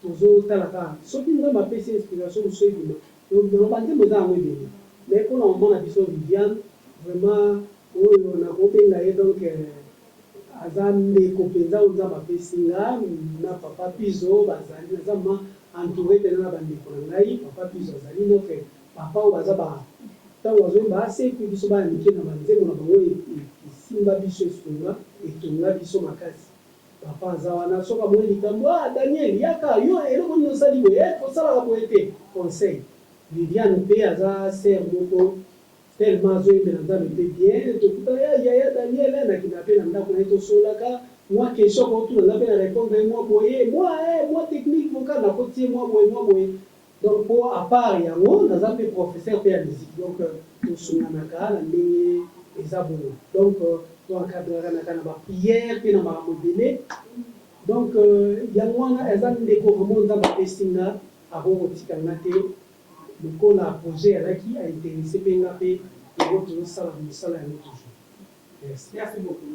tozotala kaka soki nzambe apesi inspiration mosusu ebima banzembo eza yango ebele mais mpona mama na biso Viviane vraiment oyo nakobenga ye donc aza ndeko mpenza oyo nzambe apesi nga na papa Pizo bazali naza ma entouré de na bandeko na ngai papa plus azali notre papa oyo baza ntango bazoyemba ase epi biso bana mike na banzembo na bango esimba biso esunga etonga biso makasi papa aza wana soki amoni likambo daniel yaka yo eloko nini osali boye tosalaka boye te conseil viviane mpe aza ser moko tellement azoyembela nzambe mpe bien tokuta yaya daniel nakina mpe na ndako na ye tosolaka mwa question kotuna nga mpe na répondre mwa boye mwa technique vocal nakotie mwa boye donc po à part yango naza mpe professeur mpe ya musique donc tosunganaka na ndenge eza bongo donc toencadraka naka na baprière mpe na makambo ebele donc yango wana eza ndeko vraimen nzambe apesinga akokotikanga te lokola projet alaki aintéressé mpe nga mpe yango tozosala mosala yango toujours. Merci beaucoup.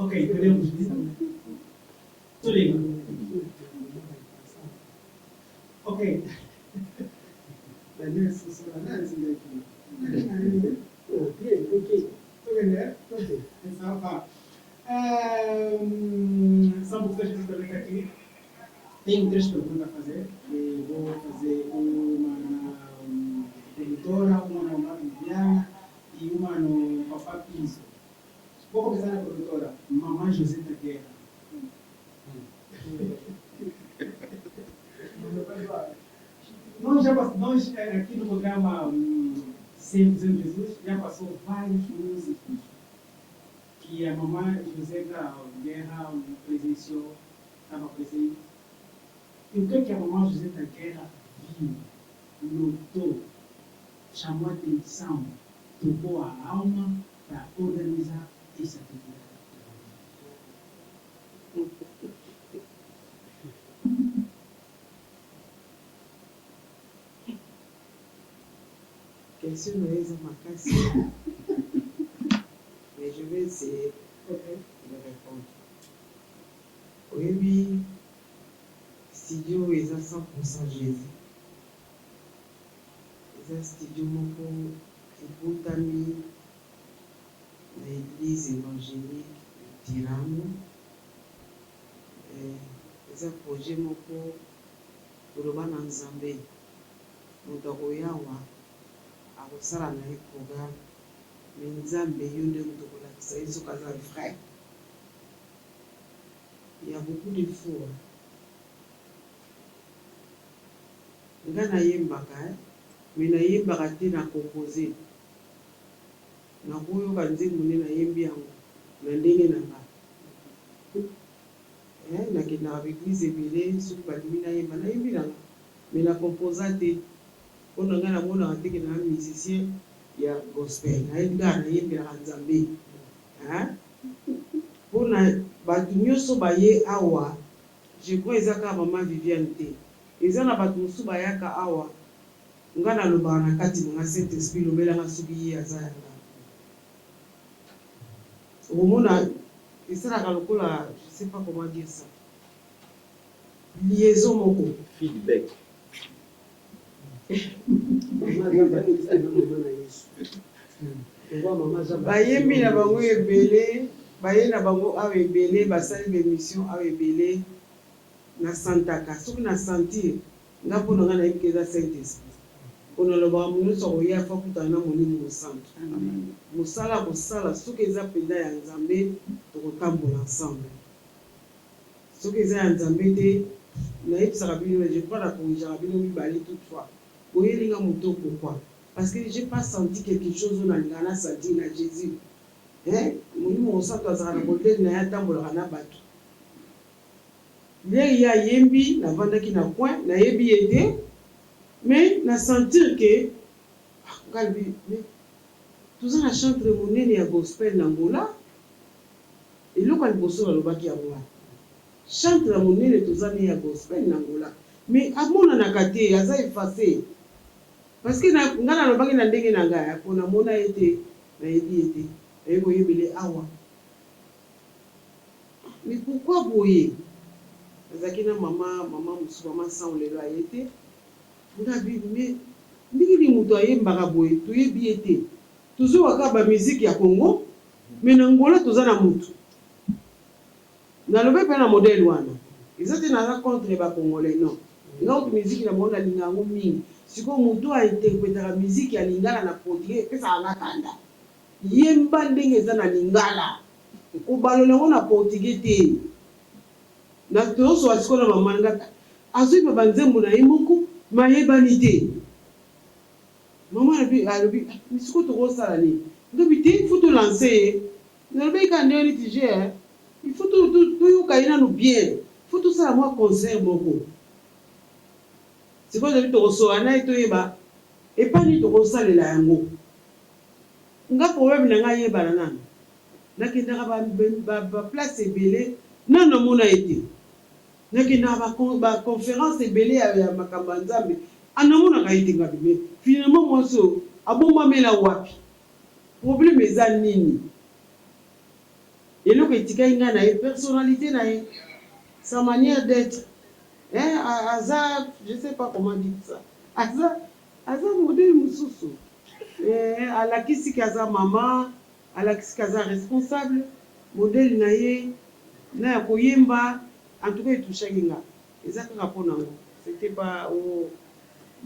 Ok, podemos dizer. Tudo bem. Ok. Daniel, se você vai análise daqui. Ok. Tudo bem, né? Ok. Então, vá. Só porque a gente também está aqui. Tenho 3 perguntas a fazer. E vou fazer uma na produtora, uma na Mamá Viviana e uma no Papá Piso. Vou começar na produtora, Mamãe Joseta Guerra. Nós aqui no programa Sempre Jesus já passou vários músicos que a Mamãe Joseta Guerra presenciou, estava presente. E o que a Mamãe Joseta Guerra viu, notou, chamou a atenção, tocou a alma para organizar essa atividade? Question est makasi. Mais je vais essayer de répondre. Oui, studio est à 100% Jésus. C'est un studio moko ebotami na église évangélique Tirano. C'est un projet moko koloba na Nzambe. Moto akoyawa akosala na ye programme me Nzambe yo nde moto akolakisa ye soki aza vrai. Il y a beaucoup de fois nga nayembaka me nayembaka te na compose nakoyoka nzembo nde nayembi yango na ndenge na nga nakendaka baeglise ebele soki balimi nayemba nayembi nanga me na composa te mpona ngai namonaka teke na musicien ya gospel nayebi kaka nayembelaka Nzambe mpona bato nyonso baye awa je crois eza kaka Mama Viviane te eza na bato mosusu bayaka awa nga nalobaka na kati nanga Saint Esprit lobelanga soki ye aza yanga okomona esalaka lokola je sais pas comment dire ça liaison moko feedback. bayembi na bango ebele baye na bango awa ebele basali bémission awa ebele na santaka soki na sentir nga mpona nga nayebi ke eza Saint Esprit mpona lobaka nyonso akoya afa kutana na molimo mosantu mosala kosala soki eza mpenza ya Nzambe tokotambola ensemble soki eza ya Nzambe te nayebisaka bino je crois na corrigeaka bino mibale toutefois boyelinga moto pourquoi parce que j'ai pas senti quelque chose na linga na senti na Jésus molimo mosantu azalaka na modele na ye atambolaka na bato ndenge ye ayembi navandaki na coin nayebi ye te mais na sentir ke ngalbi toza na chantre monene ya gospel na Angola eloko ya liboso nalobaki yango wana chantre ya monene toza ne ya gospel na Angola mais amonanaka te aza efface parce que nga nalobaki na ndenge na ngai mpo namona ye te nayebi ye te ayekoyebele awa. Mais pourquoi boye? Azaki na maman musu maman sans lelo ayete. Ngabi mais ndiki mutu ayembaka boye toyebi ete. Toujours waka ba musique ya Congo, mais na Angola toza na mutu. Na lobe pe na modèle wana. Ezate na contre ba Congolais non. Ngautu musique na mona lingango mingi. Siko mutu a interpréter musique ya lingala na portugais pesa anakanda. Yemba ndenge eza na lingala. Obalola ngo na portugais te. Na toso asiko na mamanga. Azui ba banzembo na yemoko mayebani te. Maman alobi misiko to kosala ni. Ndobi te il faut te lancer. Nalobi ka ndeni tije. Il faut tout yoka ina no bien. Il faut tout ça moi concert moko. C'est quoi de to kosoana ito yeba. Et pas ni to kosalela yango. Nga problème na nga yeba na nana. Nakenda ba place ebele nana mona ete. Nakenda ba conférence ebele ya makambo nzambe. Anamona ka ite ngabi mais finalement moi so abomba mela wapi. Problème eza nini? Et le petit a une personnalité, sa manière d'être. Aza, je ne sais pas comment dire ça. Aza modèle mususu. À la kisi kaza maman, à la kisi kaza responsable, modèle naye, na koyemba, en tout cas il touche kinga. Ezaka rapona. C'était pas au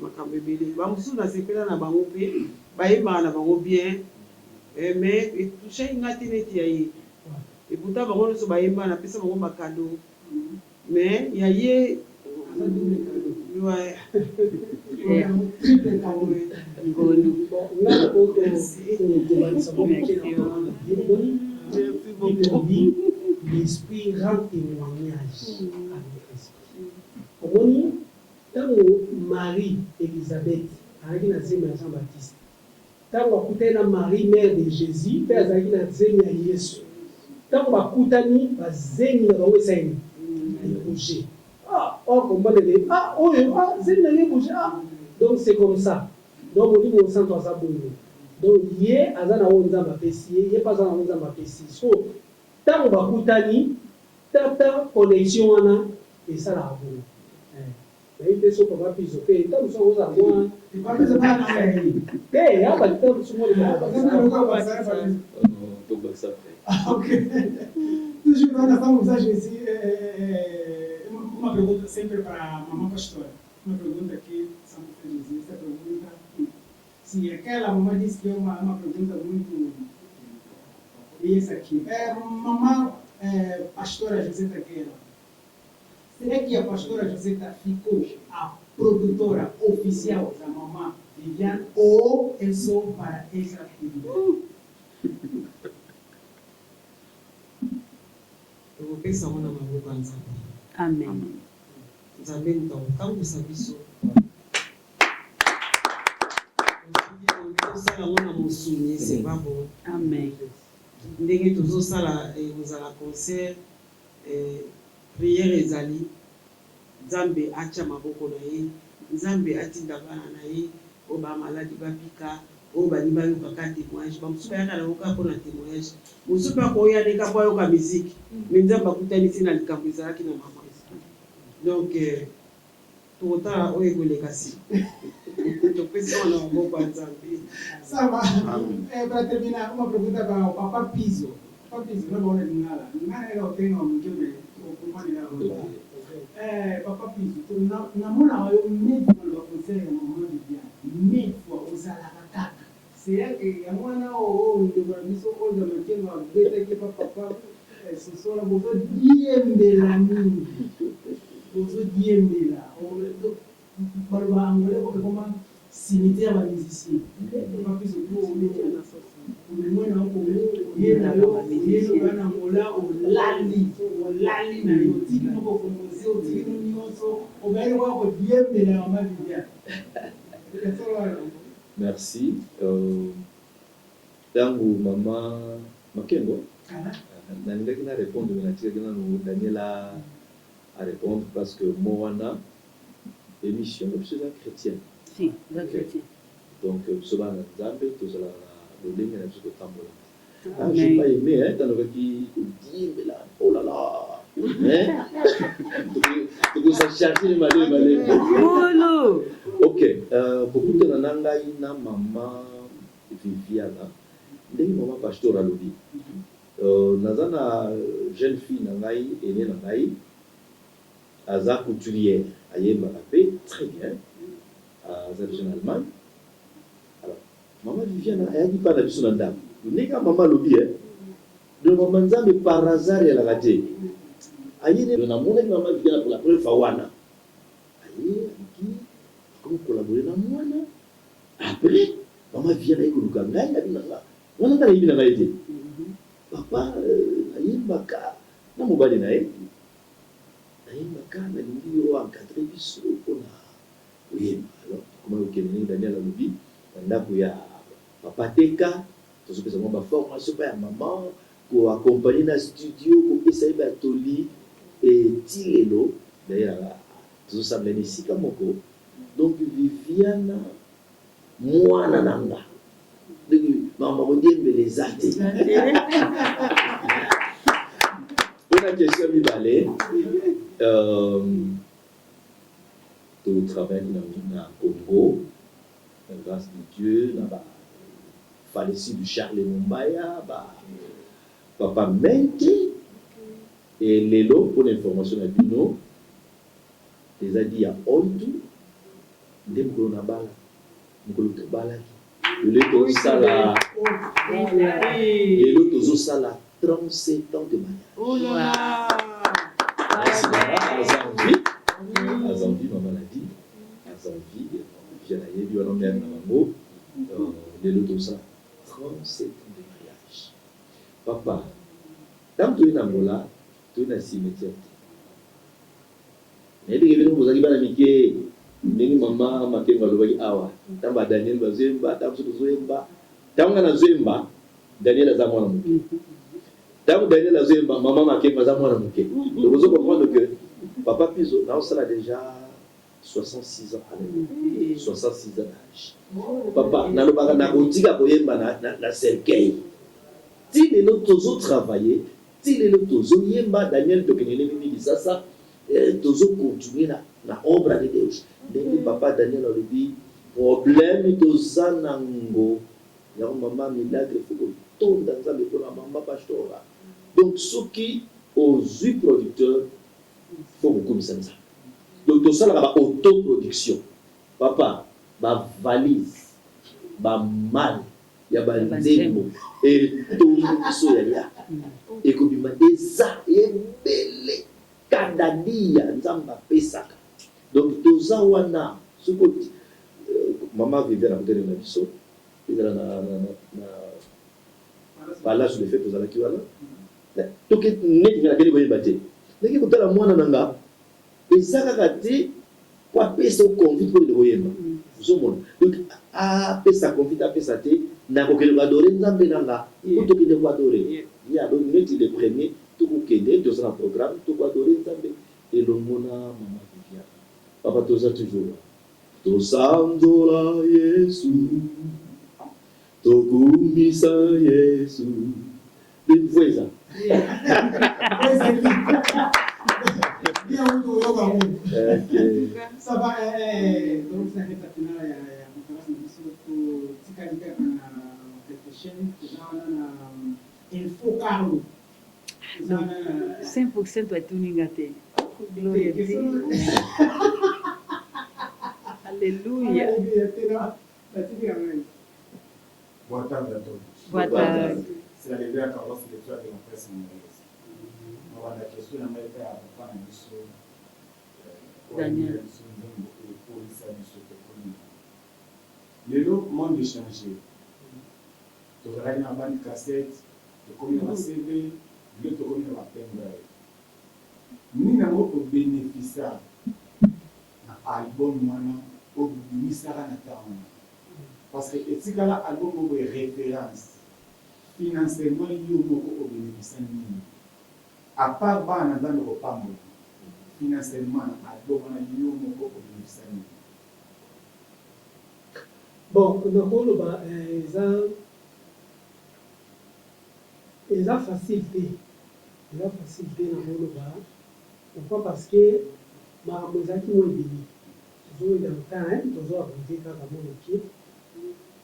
makambebele. Ba mususu na sepela na bango pe, ba yemba na bango bien. Mais il touche kinga tineti yaye. Et pourtant, on ne sait pas si on a un cadeau. Mais il y a eu l'esprit rend témoignage avec l'esprit. Quand Marie Elisabeth a été Jean-Baptiste, quand on a Marie, mère de Jésus, père a été Jésus. Tant qu'on va coûter, va zénir dans le sein, les bouger. Comment les zénir bouger. Donc c'est comme ça. Donc on dit qu'on sent ça pour nous. Donc hier, azana onza mapesi, hier pas azana onza mapesi. So tant qu'on va coûter, tant connexion wana et ça la bonne. Mais il est sur comment puis fait. Tant que ça vous a bon. Tu parles de ça. Eh, ya ba tant sur moi Ok. Toujours dans la femme, vous savez, uma pergunta sempre para a mamãe pastora. Uma pergunta que São José, essa pergunta, se aquela mamãe disse que é uma pergunta muito. E essa aqui, mamãe pastora José Taquera. Será que a pastora José ficou a produtora oficial da mamãe Viviane ou é só para extra atividade? pesa mwana maboko ya Nzambe. Amen. Nzambe ntakotambusa biso. Tosala mwana mosuni c'est pas bon. Amen. Ndenge tozosala ozala concert prière ezali Nzambe atia maboko na ye, Nzambe atinda bana na ye, o ba maladi babika, o ba liba yo kaka témoignage, ba musuka ya kana oka pona témoignage. Musuka ko ya de ka kwa yo ka musique. Mais Nzambe akutani sina likambo ezalaki na mama. Donc tota o egole kasi. To pesa na maboko ya Nzambe. Sawa. Para terminar, uma pergunta para o Papa Piso. Papa Piso, não vou negar. Ningana era o treino mjumbe o kumani na roho. Papa Piso, namona wayo médico wa conseil ya mama Viviane. Médico ozala kataka. C'est que ya mwana o ndo ba biso o za makeno wa beta ke papa ce sont la bozo diembela mingi. Bozo diembela. O balwa angole ko koma cimetière ya musicien. Papa Piso ko métier na sosi. Mwana wako yena yo bana mola olali na yo tiki no ko fongozi o tiki no nyonso o bali wako diembela ya mama Viviane. Merci. Tangu mama Makengo, nalingaki na répondre mais natikaki nanu Daniela à répondre parce que moi émission biso eza chrétienne. Si, eza chrétien. Donc biso bana Nzambe tozala na lolenge na biso kotambola. Ah, je n'ai pas aimé, hein, quand on dit, oh là là, hein? Donc, ça cherche les malais. Ok, beaucoup de nangai na maman Viviana, dès maman pasteur à l'obi. Nazana jeune fille nangai, aînée nangai, Aza couturière, Ayemba Rapé, très bien, Aza en Allemagne. Alors, maman Viviana, elle dit pas la vie sur la dame. N'est qu'à maman l'obi, hein. De maman Nzambe par hasard, elle a raté. Aïe, on a mon maman Viviana pour la première fois, wana. Aïe, comme collaborer dans moi, après, maman Viviana, elle a dit, elle a dit, on a dit, elle a dit, papa, Ayemba Ka, na mobali na ye. Ayemba Ka, na lingi yo encadré biso pona. Oui, alors, comment vous connaissez Daniel Alobi, ndako ya papa Teka, tout ce que ça m'a formation par maman, pour accompagner dans le studio, pour essayer d'atelier et Tilelo, d'ailleurs, tout ça me ici comme moko. Donc Viviana, moi nananga, donc maman on dit mais les athées. Pour la question du ballet, tout travail dans le Congo, grâce de Dieu, là-bas. Falaisie du Charles Mumbaya, Papa Mente, et Lélo, pour l'information à Bino, les a dit à Ondu, des Mkolonabala, Mkolotobala, le Sala, Lélo Tozo Sala, 37 ans de mariage. Oh là là! À Zambi, maman l'a dit, à Zambi, Vianaye, Biona Mère Namango, Lélo Tozo 37 ans de mariage. Papa, tant que tu es dans Mola, tu es dans le cimetière. Mais tu es venu à Miké, tu maman, ma fille, awa. Tant que Daniel va Zemba, tant que Zemba, tant que Zemba, Daniel a Zamora Mouké. Tant que Daniel a Zemba, maman ma fille, Zamora Mouké. Donc vous comprenez que Papa Piso, là on a déjà 66 ans à l'époque. 66 ans d'âge. Papa, na lo baka na kotika koyemba na cercueil. Ti les autres travailler, ti les autres yemba Daniel tokenele mimi disasa, tozo continuer na obra de Deus. Depuis papa Daniel a dit problème tozanango. Ya maman milagre faut tonda nzambe pour la maman pastora. Donc ceux qui aux huit producteurs faut beaucoup de ça. Donc tout ça là autoproduction. Papa, ma valise, ma mal, il y a un zéro et tout le monde et comme il m'a dit ça et belé kadadia nzamba pesaka. Donc tout ça wana ce que maman vivait à côté de la biso et dans na palace de fête aux alaki wana. Donc net vient à quel côté mais que la mwana nanga ezaka kati kwa pesa convite pour le royaume. Donc a pesa convite a pesa te na ko kele adorer nzambe nanga pour to kele adorer. Il y a donc net le premier tout ko kende to ça programme to ko adorer nzambe et le mona maman Viviana. Papa to ça toujours. To sandola Yesu. To kumisa Yesu. Une fois ça. Ça va, donc ça fait maintenant la conférence de l'histoire Tikalika quelque chaîne, il faut Carlo. 100% doit tout ningate. Gloria a Dieu. Alléluia. Boa tarde a todos. Boa tarde. C'est la levée à Carlos de l'Étoile de la presse mondiale. On va la question de l'Amérique à Papa Nabiso. Daniel. Le monde est changé. Tu vas dans la bande cassette, tu connais la CV, tu connais la peine. Nous n'avons pas bénéficié d'un album au ministère de la parce que si tu as un album de référence, financièrement, il y a un bénéfice. À part ça, dans le repas, financièrement, album, il y a un bénéfice. Bon, nakoloba eza eza facilité na moloba. Pourquoi? Parce que makambo ezalaki mo ebele tozoyeda lota tozoakonte kaka mo moke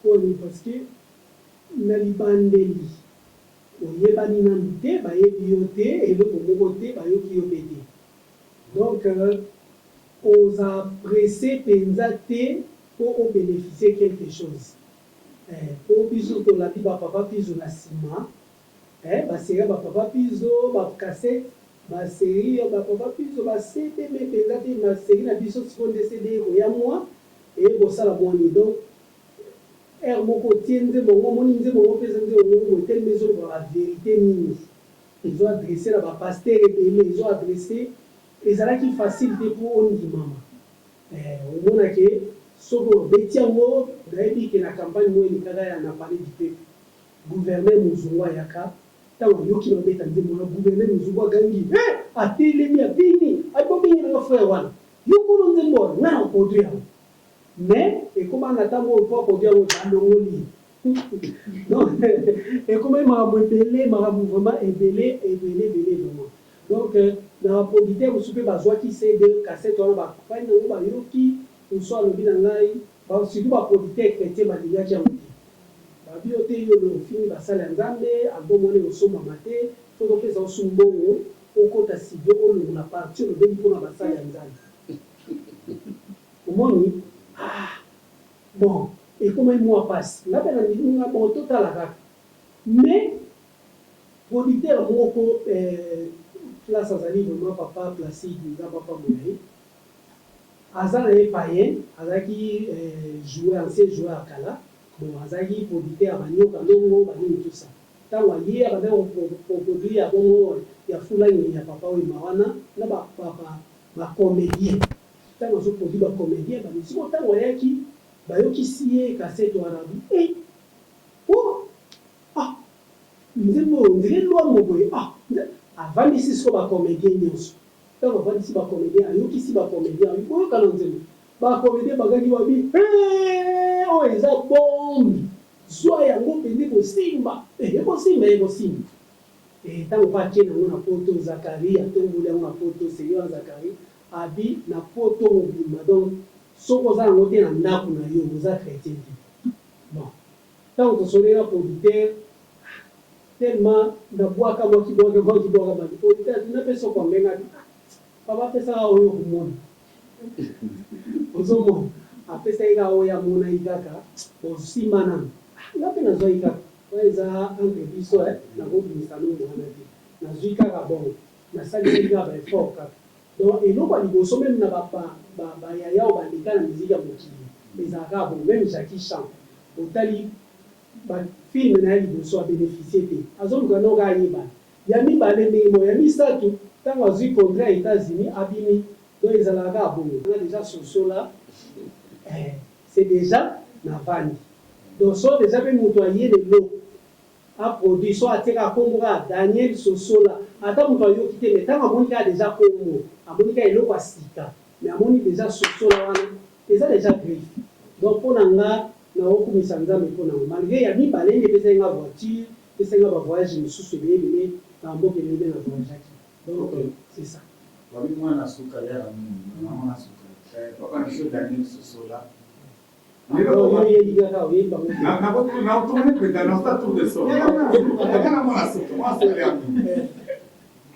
poni parce que na libandeli oyebani nanu te bayebi yo te eloko moko te bayoki yo mpe te. Donc oza pressé mpenza te mpo obénéficie quelque chose. Po biso tolandi bapapa piso na nsima basérie bapapa piso bakasete basérie ya bapapa piso basede me mpenza te basérie na biso siko nde sede ekoya mwa eyebosala mwani. Donc ere moko otie nzembo ngo omoni nzembo ngo mpeza nzembo ngo etelemi ezoloba bavérité mingi ezoadresse na bapaster ebele ezoadresse ezalaki facile te mpo ondimama. Omonake soki obeti yango nayebi ke na campagne mo elikaka ya na palais du peuple gouverneur mozungu ayaka ntango ayoki na obeta nzembo na gouverneur mozungu agangi atelemi abini abobengi nanga frère wana yokolo nzembo wana nga na produit yango mais ekoma na ntango oyo mpo produit yango alongoli donc ekomai makambo ebele makambo vraiment ebele vraiment. Donc na baproducteur mosusu mpe bazwaki cd cassette wana bafani nango bayoki mosu alobi na ngai surtout baproducteur chrétien balingaki yango te babi yo te yo ofini basala ya nzambe album wana osomama te fo topesa osu mbongo okota studio olongola parti olobengi mpona basala ya nzambe omoni bon ekomai mwa pasi nga mpe na milinga bon totala kaka mais producteur moko place azali vraiment papa Placide eza papa Moulaye aza na ye payen azalaki ancien joueur ya kala bon azalaki producteur ya banyoka ndongo banini tosa ntango aye abanda koproduire ya bongo ya fulangi ya papa oyema wana na bacomédien ntango azoproduire bacomédien bamisiko ntango ayaki bayokisi ye kasete wana bi nzembo ndenge lwango boye avandisi siko bacomédien nyonso ntango avandisi bacomédien ayokisi bacomédien oyoka na nzembo bacomédien bagaki wabi oyo eza bombi zwa yango mpenza ekosimba ekosimba ntango mpo atie nango na poto zakari atomboli yango na poto seyo ya zakari abi na poto mobima donc soki oza yango te na ndako na yo oza chrétien te. Bon ntango tosolela producteur tellement nabwaka mwakibwaka bani producteur napesa okwambengaki papa apesaka oyo komona ozomona apesaki kaka oyo amonaki kaka osima nano nga mpe nazwaki kaka oyo eza entre biso nakobimisa nongo wana te nazwi kaka bongo nasalisaki kaka baeffort kaka donc eloko ya liboso meme na bayaya oyo baleka na miziki ya mokili ezalaka bon meme Jackie Chan otali bafilme na ya liboso abénéficie te azoluka noko ayebana ya mibale ndenge mo ya misato ntango azwi contrat ya États-Unis abimi donc ezalaka kaka bongo na déjà sosola c'est déjà na vandi donc so déjà mpe moto aye lelo aproduit so atiaka kombo kaka Daniel Sosola ata moto ayoki te mais ntango amoni kaka déjà kombo amoni kaka eloko ya sika mais amoni déjà Sosola wana eza déjà griffe donc mpo na nga naokumisa nzambe mpo nango malgré ya mibale nde epesaki nga voiture epesaki nga bavoyage mosusu ebele na mboka ebele na voyageaki donc c'est ça wabi mwana suka ya mama suka papa nisho Daniel Sosola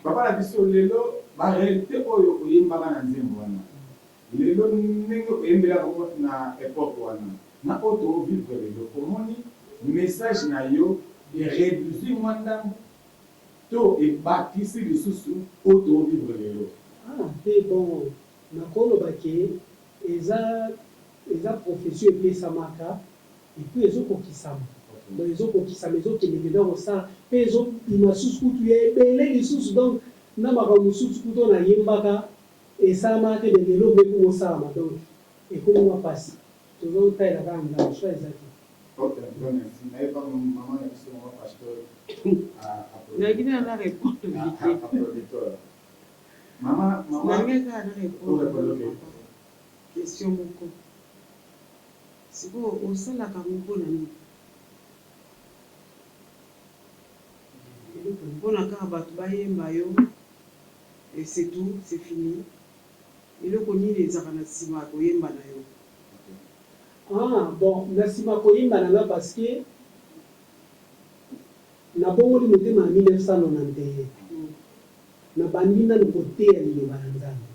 papa na biso lelo baréalité oyo oyembaka na nzembo wana lelo ndenge oyembelaka na époque wana na oyo toovivre lelo omoni message na yo eréduisi mwa ndambo to ebakisi lisusu oyo toovivre lelo mpe bon nakolobake eza profession epesamaka epuis ezokokisama donc ezokokisama ezokende na kosala mpe ezobima susu kutu ya ebele lisusu donc na makambo mosusu kutu oyo nayembaka esalamaka te ndenge eloko ekomi osalama donc ekomi mwa mpasi tozotaela kaka nzambe swa eza te nayaki na répondre nangeka na répondre question moko sikoyo osalaka ngo mpona nini mpona kaka bato bayemba yo et c'est tout, c'est fini. Eloko nini ezaka na nsima ya koyemba na yo? Bon, na nsima koyemba na nga parce que nabongoli motema ya 1991 na bandi nanu koteya liloba na Nzambe.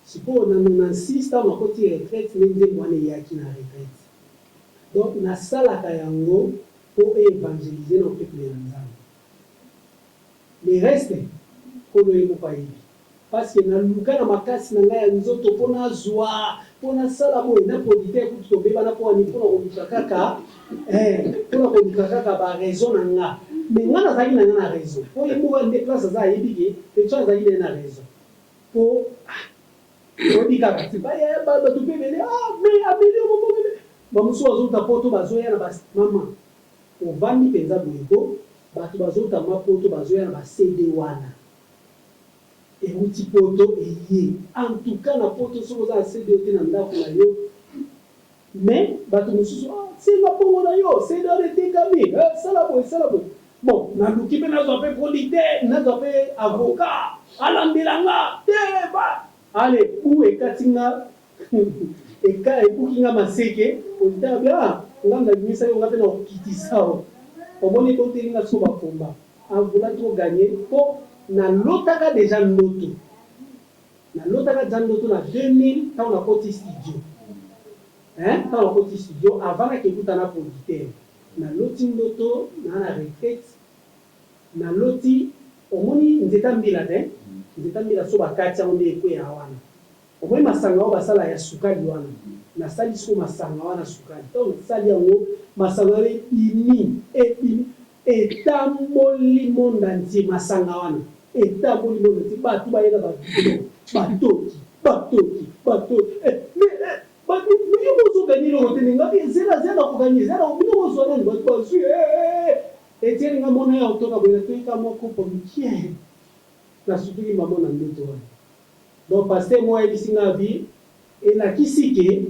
Sikoyo na 96 ntango nakoti retraite nde nzembo wana eyaki na retraite. Donc nasalaka yango mpo évangéliser na peuple na Nzambe. Le reste kolo ye moko ayebi. Parce que naluka na makasi na ngai ya nzoto mpo nazwa mpo nasala boye na producteur kutu tobebana mpo ani mpona koluka kaka baraison na nga. Mais nga nazalaki na nga na raison mpo ye moko nde place aza ayebi ke petio azalaki naye na raison mpo oyebi kaka ti bato mpe ebele abeli omoko bamosusu bazoluta poto bazoya na bamama ovandi mpenza boyeko bato bazoluta mapoto bazoya na basede wana euti poto eye en tout cas na poto soki oza na sede te na ndako na yo mais bato mosusu senga bongo na yo sede wana etekami sala boye bon naluki mpe nazwa mpe producteur nazwa mpe avocat alambelanga te ale u ekati nga ekuki nga maseke oditaka bia nga ndabimisa yo nga mpe na kokitisa o omoni totelinga so bakomba avulaki oganye mpo nalotaka deja ndoto na 2000 ntango nakoti studio avant nakekuta na producteur naloti ndoto na retraite naloti omoni nzeta mbila te nzeta mbila so bakati yango nde ekweya wana omoni masanga oyo basala ya sukali wana nasali so masanga wana sukali ntango nasali yango masanga wana ebimi etamboli monde entier masanga wana etamboli monde entier bato bayeka batoki yo bozoganye eloko te ningapi zela kokanye zela obino bozwa nani bato bazwi etieni nga mona ya otoka boye natoyika moko pomkie nasutuki mamo na ndoto wana donc paster mo ayebisi nga vi elakisi ke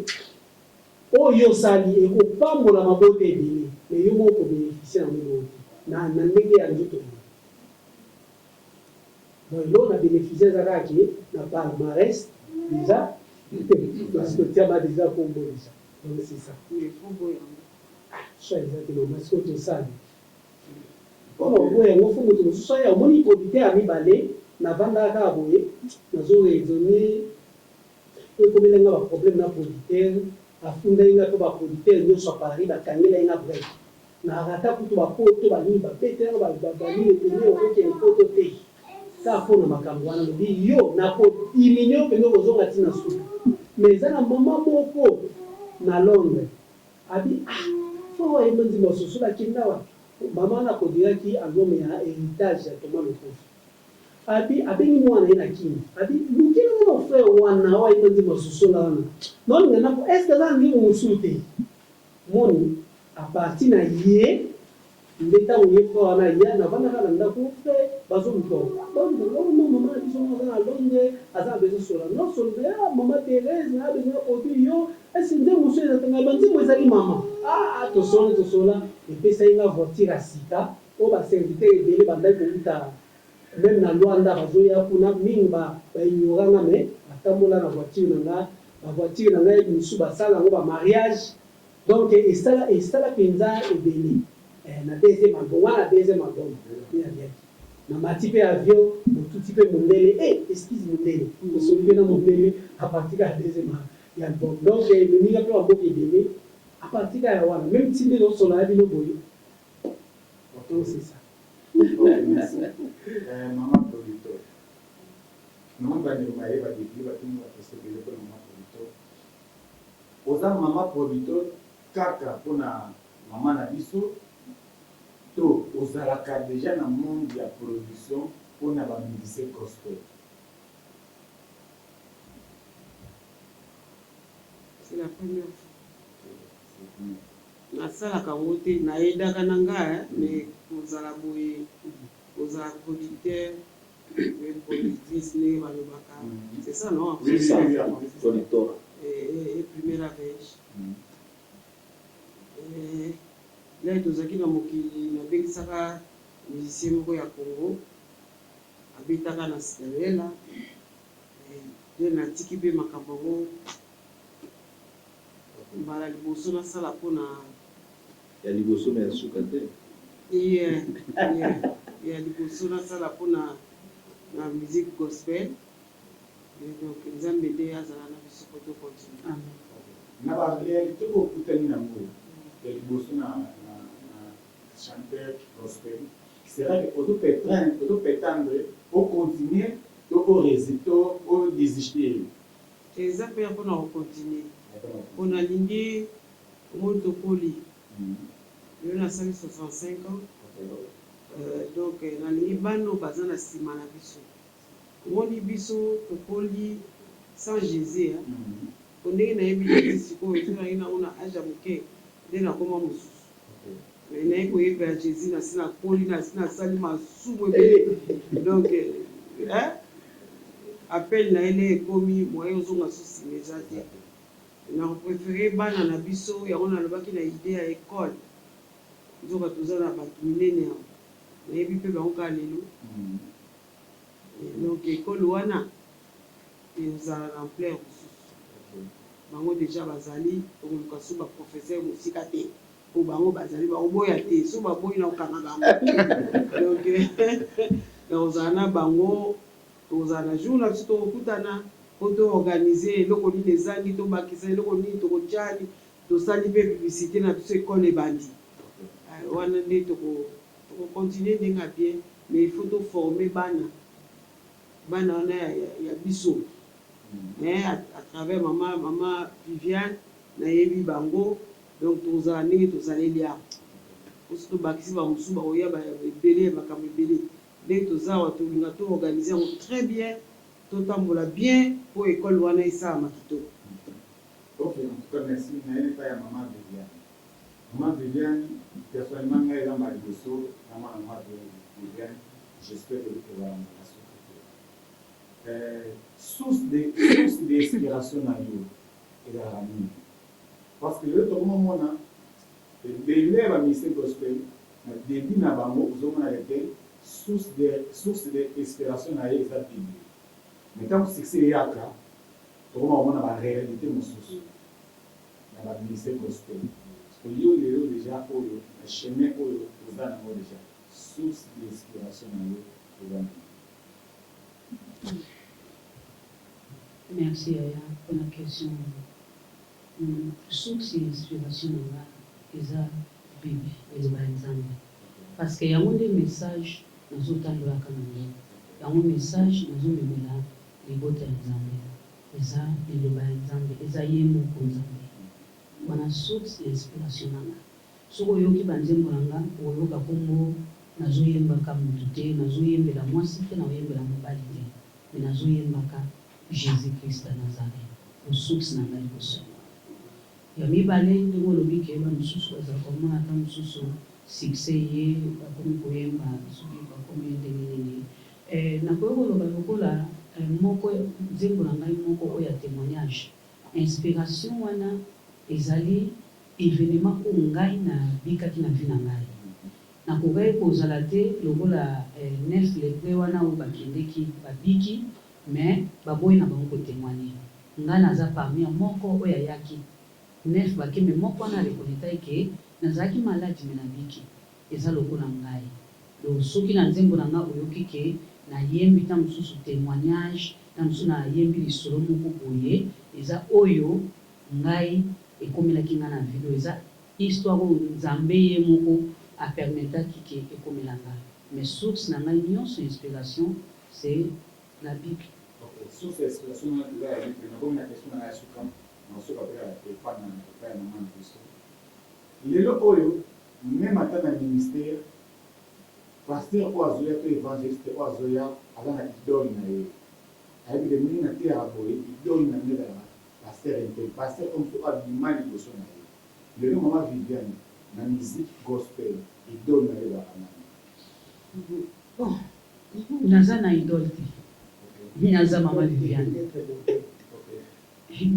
oyo osali ekopambola mabota ebele me yo moko kobeneficie na mono na ndenge ya nzoto bon elo na bénéficie eza kaka ke na palmarès déjà nasikotiama déjà kombo déjà donc c'est ça so exactement masiko tosali mpona oboya yango fo moto mosusu aya omoni producteur ya mibale navandaka kaka boye nazoraisonne ekomela nga baproblème na producteur afundai nga mpe baproducteur nyonso ya paris bakangela nga brek narata kutu bapoto banini bapetelanga banini epene okoki epoto te kaka mpona makambo wana lobi yo nakoimine opende kozonga ntina suka mais eza na mama moko na londres abi fo oyeba nzima mosusu bakenda wapi mama wana akodiraki album ya héritage ya Thomas Lokofi abi abengi mwana ye na kini abi lukile ngo frère wana wa ipenzi masusola wana non ngana ko est ce que za ngi musuti moni a partir na ye ndeta uye ko wana ya na bana kana ndako frère bazo mko bon mama biso na londe aza bezo sola non sola mama Thérèse na bezo odi yo est ce que musu eza tanga banzi mo ezali mama to sola epesa inga voiture asika o ba serviteur ebele bandai komuta même na Luanda bazoya kuna mingi baignoranga me batambola na voiture na nga bavoiture na ngai misu basala yango bamariage donc esala mpenza ebele na deuxième album wana deuxième album na mati mpe avion motuti mpe mondele excuse mondele osoli mpe na mondele apartir ya deuxième album donc emeninga mpe bamboka ebele apartir ya wana même tinde osola ya bino boye donc c'est ça. Maman producteur. Maman va dire maïe va dire va tout va passer de l'école maman producteur. Oza maman producteur kaka pona maman na biso to ozalaka déjà na monde ya production pona ba musicien gospel. C'est la première fois. Nasalaka ngo te nayedaka na nga mais kozala boye kozala producteur productrice ndenge balobaka c'est ça non producteur première vege là tozalaki na mokili nabengisaka musicien moko ya Congo abetaka na Sierra nde natiki mpe makambo yango mbala liboso nasala mpona ya liboso na ya suka te ya liboso nasala mpona na musique gospel donc nzambe nde azala na biso po tokontinue na baréalité okutani nango ya liboso na chanteur gospel sera que otopetendre ocontinue to oresite odésisté eza mpe mpona kocontinue mpona lingi omoni tokoli lelo nasali 65 ans donc nalingi bano baza na nsima na biso omoni biso tokoli sans jésus po ndenge nayebi jésus sikoyo so nangi nango na age ya moke nde nakoma mosusu me naye koyebela jésus nasi nakoli nasi nasali masumu ebele donc appel na ye nde ekomi moye ozonga susima eza te nakopréféré bana na biso yango nalobaki na ide ya ekole nzoka toza na bato minene yango nayebi mpe bango kaka lelo donc ekole wana ezala na ampleur mosusu bango deja bazali okoluka so baprofesseur mosika te po bango bazali bakoboya te so baboyi na kokanga bango donc ozala na bango tozala na jour na biso tokokutana po toorganize eloko nini ezangi tobakisa eloko nini tokotiani tosali mpe publicité na biso ekole ebandi wana nde tokocontinue ndenge ya bien mais il faut toforme bana wana ya biso à travers mama Viviane nayebi bango donc tozala ndenge tozaleli awa osi tobakisi bamosusu bakoya ebele makambo ebele ndenge tozawa tolinga toorganize yango très bien totambola bien po ekole wana esalama kitoko. Ok, en tout cas merci. Nayebi pa ya mama Viviane. Mama Viviane, personnellement ngai eza mbala liboso na mama Viviane, j'espère que tokozala na source d'inspiration na yo ezalaka nini? Parce que lelo tokomomona début ya baministère gospel na début na bango ozomona leke source d'inspiration na ye eza bible. Mais tant que succès eyaka tokomomona baréalité mosusu na baministère gospel. Parce que yo lelo déjà oyo na chemin oyo oza nango déjà source d'inspiration na yo eza nini? Merci Aya pour la question. Source d'inspiration eza Bible eloba nzambe parce que yango nde message nazotambolaka nango yango message nazomemela libota ya nzambe eza eloba ya nzambe eza ye moko nzambe wana source d'inspiration nanga soki oyoki banzembo nanga oyoka kombo nazoyembaka motu te nazoyembela mwasi te naoyembela mobali te me nazoyembaka Jésus-Christ de Nazareth, au source na ngai kosala. Ya mibale ndenge olobi keyeba mosusu bazala komona ata mosusu succès ye bakomi koyemba soki bakomi ndenge nini. Nakoki koloba lokola moko nzembo na ngai moko oyo ya témoignage. Inspiration wana ezali événement oyo ngai nabikaki na vie na ngai. Nakoki kozala te lokola 9 lepre wana oyo bakendeki babiki mais baboyi na bango kotémoigner nga naza parmi ya moko oyo ayaki 9 bakembe moko wana rekoneta eke nazalaki maladi me nabiki eza lokola ngai donc soki na nzembo na nga oyoki ke nayembi ta mosusu témoignage na mosusu nayembi lisolo moko boye eza oyo ngai ekomelaki nga na video eza histoire oyo nzambe ye moko apermetaki ke ekomela ngai mais source na ngai nyonso inspiration c'est la Bible. Source d'inspiration na Bible ya Bible na bonne question na suka na suka pa na mama Kristo. Lelo oyo même ata na ministère pasteur ou azoya to évangéliste ou azoya ala na idole na ye. Ayebi de mini na te ya boye idole na mela pasteur intel pasteur comme so abimani liboso na ye. Lelo mama Viviane na musique gospel idole na ye ba kana. Bon, naza na idole te. Naza mama Viviane.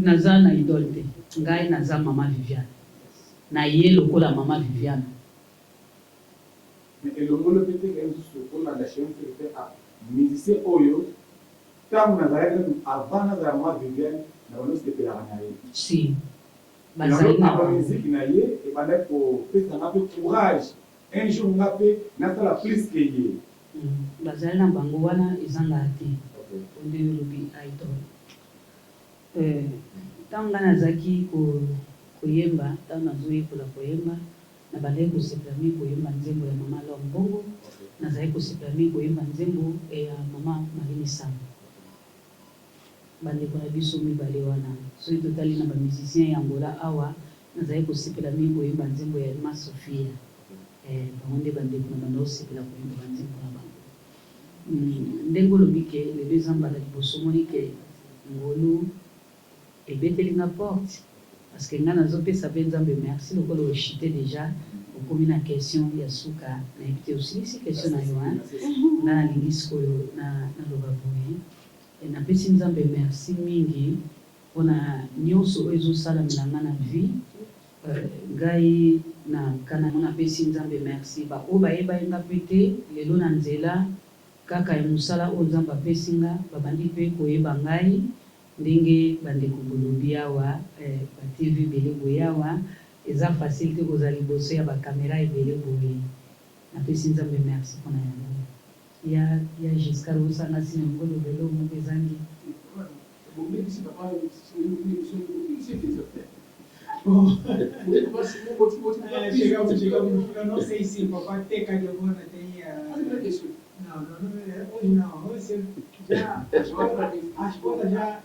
Naza na idole te. Ngai naza mama Viviane. Na ye lokola mama Viviane. mais elongolo mpe te kaye mosusu kolanda chemin fere mpe musicien oyo ntango nazalaki avant nazala mama viviane na bano sepelaka na ye si bazali na bamusiki na ye ebandaki kopesanga mpe courage un jour nga mpe nasala plus ke ye bazali na bango wana ezanga te nde olobi idol ntango nga nazalaki koyemba ntango nazoyekola koyemba na bandaki kosepela mingi koyemba nzembo ya mama Laure Mbongo nazalaki kosepela mingi koyemba nzembo ya mama Marie Sambo bandeko na biso mibale wana soki totali na bamusicien ya Angola awa nazalaki kosepela mingi koyemba nzembo ya Elma Sophia bango nde bandeko na banda osepela koyemba banzembo na bango ndenge olobi ke lelo eza mbala liboso moni ke ngolu ebetelinga porte parce que nga nazopesa mpe nzambe merci lokola oshite déjà okomi na question ya suka nayebi te osilisi question na yo nga nalingi sikoyo naloba boye napesi nzambe merci mingi mpona nyonso oyo ezosalamela nga na vie ngai na kana napesi nzambe merci baoyo bayeba ye nga mpe te lelo na nzela kaka ya mosala oyo nzambe apesi nga babandi mpe koyeba ngai ndenge bandeko bolobi awa batv ebele boye awa eza facile te kozala liboso ya bakamera ebele boye napesi nzambe merci mpona yango ya jusqu'à osanga sina yango lobelo moko ezangi Non, c'est ici, papa, t'es qu'à devoir não, você já as coisas já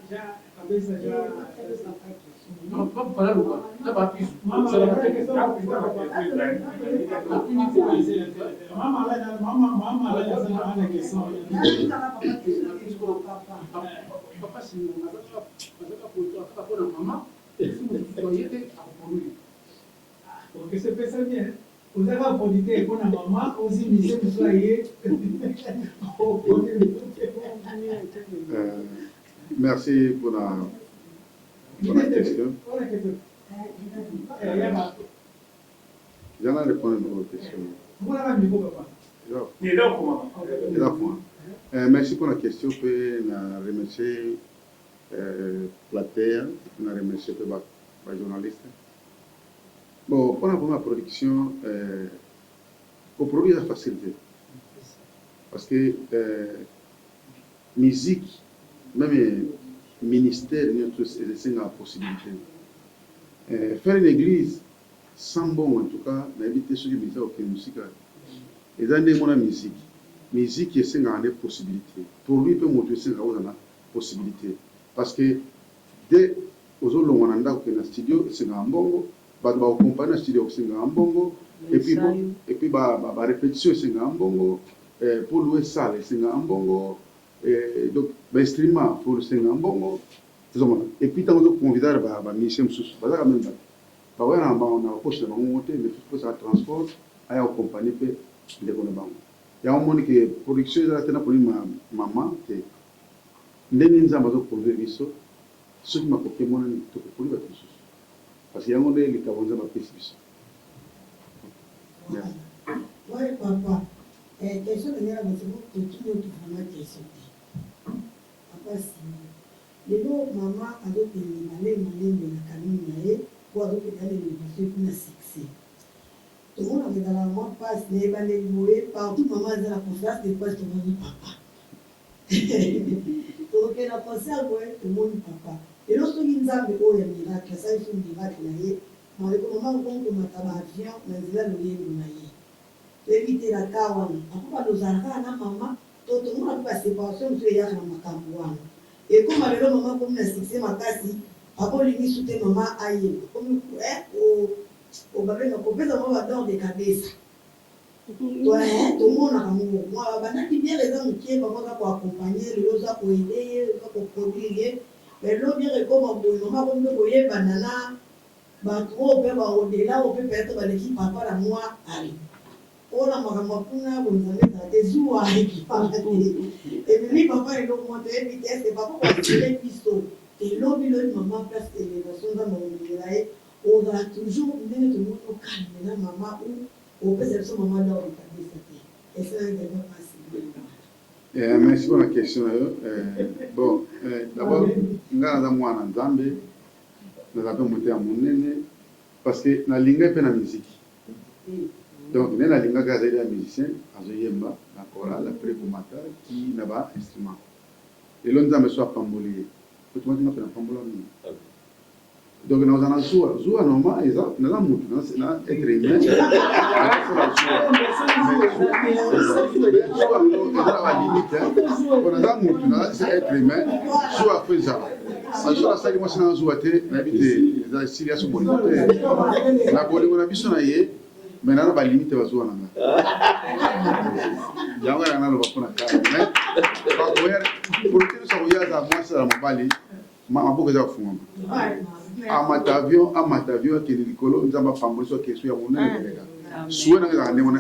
cabeça já vamos falar agora já vai piso mama lá na questão papa se mas acaba por mamá porque você pensa bem vous avez apporté pour la maman aussi monsieur soyez merci pour la question. J'en ai répondu à votre question. Merci pour la question. Je remercie Platea, je remercie les journalistes. Bon, pour la première production, au produit la facilité. Parce que musique, même ministère, c'est une possibilité. Faire une église sans bon, en tout cas, n'habiter sur le ministère de la musique. Et dans des moments musique, musique c'est une possibilité. Pour lui, peut montrer c'est une possibilité. Parce que dès aux autres, on a dans le studio, c'est un bon. Ba accompagner studio singa ambongo et puis ba répétition singa ambongo pour louer salle singa ambongo donc ba instrument pour singa ambongo et puis tant que convidar ba mission sous ba quand même ba wana ba on a poste na monter mais faut ça transport ay accompagner pe de ko na bango ya on moni que production za tena pour maman te ndeni nzamba zo produire biso ce qui m'a copié mon to pour ba tous parce qu'il y a un monde qui a besoin de plus. Oui, papa. Question de la maison, tout le monde vraiment question. Papa, si les deux maman adoptent les malais de la famille, pour adopter les pour le succès. Tout le monde avait dans la main passe, les balais loués, partout maman a la confiance des postes de papa. Donc, la conserve, tout le monde papa. Et lorsque nous avons des miracles, ça c'est un miracle. Dans le moment où on a un avion, on a le lien de éviter la kawana. Après, nous avons maman, tout le monde a pu passer par ce que nous avons. Et comme le moment où on a succès, ma casse, après, on a soutenu maman aïe. Comme au babé, on peut avoir dans des cabesses. Ouais, tout le monde a un mot. Moi, je bien les gens qui sont pour accompagner, les autres pour aider, les autres pour produire. Mais l'homme est comme un bon moment, comme le voyez, banana, on peut au-delà, on peut perdre l'équipe par rapport à moi. Allez. On a ma vous avez des oies qui parlent. Et puis, papa, il a augmenté la vitesse, et papa, on a tiré les pistons. Et l'homme, il a eu maman, place d'élévation dans mon milieu. On a toujours, tout le monde au calme, maman, ou on peut se faire maman dans le cadre. Merci pour la question. Bon, d'abord, nous avons un Nzambe, nous avons monté à Monene, parce que la langue est la musique. Donc, nous avons un musicien, Azoyemba, la chorale, la pré-comata, qui n'a pas d'instrument. Et là, nous avons soit pambolier. Autrement, nous avons pambola. Donc, nous avons un zoua. Zoua, normalement, nous avons un mouton, nous avons être humain. Amatavion qui est l'école, nous avons pas sur question à mon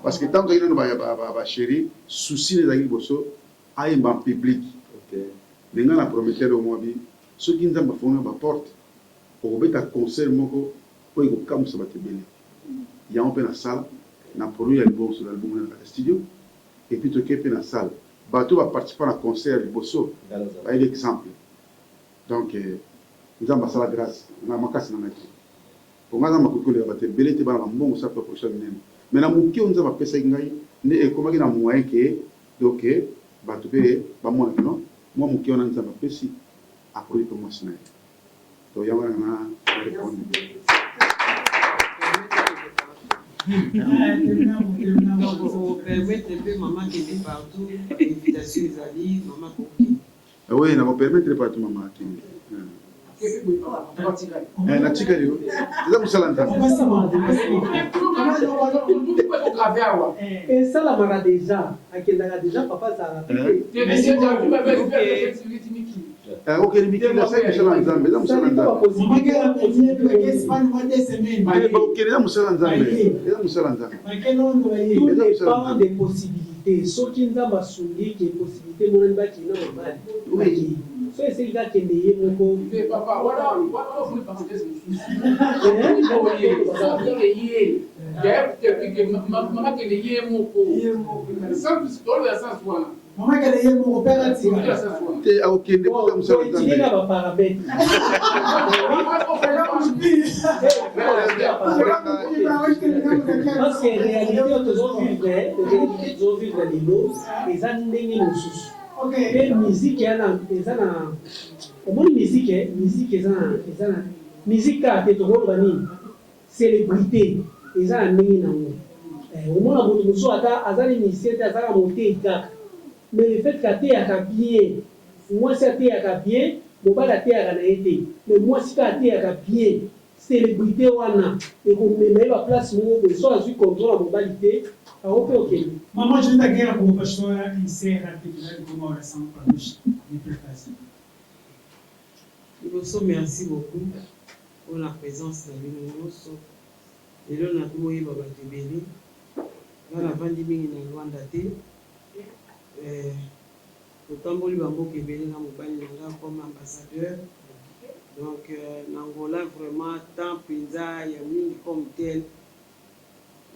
parce que tant que nous avons chéri, souci des agriculteurs, à un banc public. Les gens ont promis au moins, ceux qui nous ont fait une porte, pour mettre un concert, pour que comme ça va te bénir. Il y a un peu dans la salle, on a produit l'album sur l'album dans le studio, et puis tu es dans la salle. Bateau va participer à un concert de Bosso, par exemple. Donc, nous avons passé la grâce, nous avons cassé la maîtrise. Pour moi, nous avons coupé les bâtiments, belé te bala mbongo sa proposition minene. Mais na muki on nous avons pesa ngai, ne e comment que na moyen que donc bateau pe ba mona non, moi muki on nous avons pesi a produit pour moi sina. Donc ya wana na répondre. Permettre un peu maman qui est partout, invitation des alliés, maman Koki. Oui, na permettre partout maman qui. Na chika leo. Ndio msala nta. Et ça la mara déjà, akenda déjà papa ça. Ok, les meetings là c'est msala nzambe, ndio msala nzambe. Ok, ndio msala nzambe. Ndio msala nzambe. Tout dépend des possibilités. Ceux qui nous ont souligné qu'il y a possibilité mon baki non mal. Oui. C'est le gars qui est né mon papa voilà vous pensez que maman qui est lié mon ça dans le sens voilà maman qui est lié mon père te a ok ndio kwa msala nzambe. Il a pas paramètre. Parce que réalité ils ont vu dans les lots ils ont ndenge mususu. Et musique yana ezana omoni musique ezana musique a te tokoloba nini célébrité ezana ndenge nango omona moto mosusu ata azali musicien te azala motei kaka mais le fait kateyaka bien mwasi ateyaka bien mobali ateyaka na ye te mais mwasi ka ateyaka bien célébrité wana ekomema ye baplace moko boye so azwi contrôle ya mobali te aope okende. Maman, je vais dire pour le pasteur, il sert à péter comme oraison pour les préparer. Merci beaucoup pour la présence de l'Union. Et là, on a tout eu Baba Tebeli. Là, on a vendu dans Rwanda. Autant pour lui, Bambo Kebeli, on a comme ambassadeur. Donc, Angola, vraiment, tant Pinza, il y a une comme tel.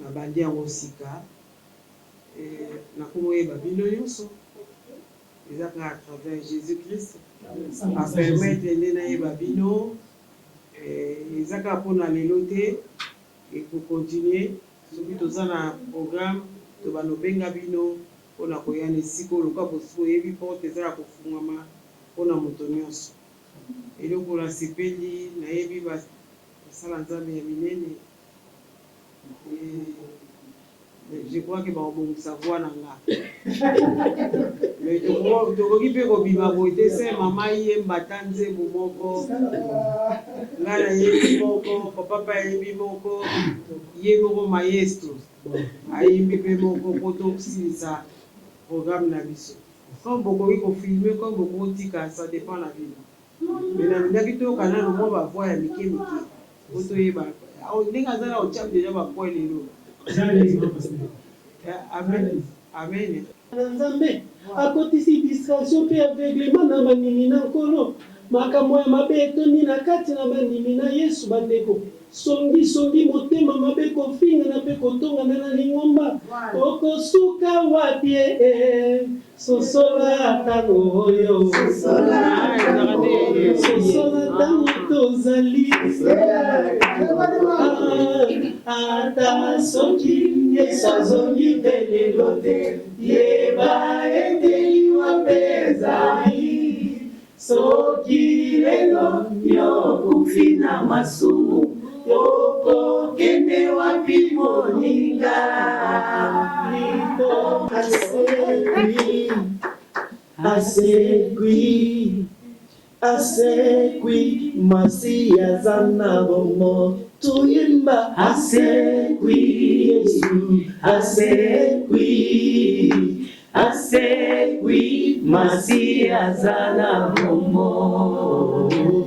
Na bandi en Osika. Na komoyeba bino nyonso ezaka à travers Jésus-Christ a permettre nde nayeba bino ezaka mpona lelo te ekokontinue soki toza na programme tobanobenga bino mpona koyana esika oluka kosi oyebi porte eza ya kofungwama mpona moto nyonso eloko nasepeli nayebi basala nzambe ya minene. Je crois que bon savoir là. Mais tu peux kobima bote c'est maman yemba tanze bomoko. Ngana yebi moko, papa yebi moko, yebo maestro. Ayimbi pe moko poto ça programme na biso. Comme beaucoup ko filmer comme beaucoup tika ça dépend la vie. Mais na ndaki to kana no mo ba voix ya mike. Poto yeba. Au ndinga zala o chap déjà ba point lelo. Amen. Amen. Nzambe akotisi distraction pe aveuglement na bandimi na nkolo makambo ya mabe etoni na kati na bandimi na Yesu bandeko songi motema mabe kofingana mpe kotongana na lingomba okosuka wapi sosola ntango oyo sosola ntango tozali ata soki yesu azongi te lelo te yeba ete liwa mpe ezali soki lelo yokufi na masumu okokende wapi moninga lito asekwi masi aza na bomo tuyimba asekwi yesu asekwi masi aza na bomo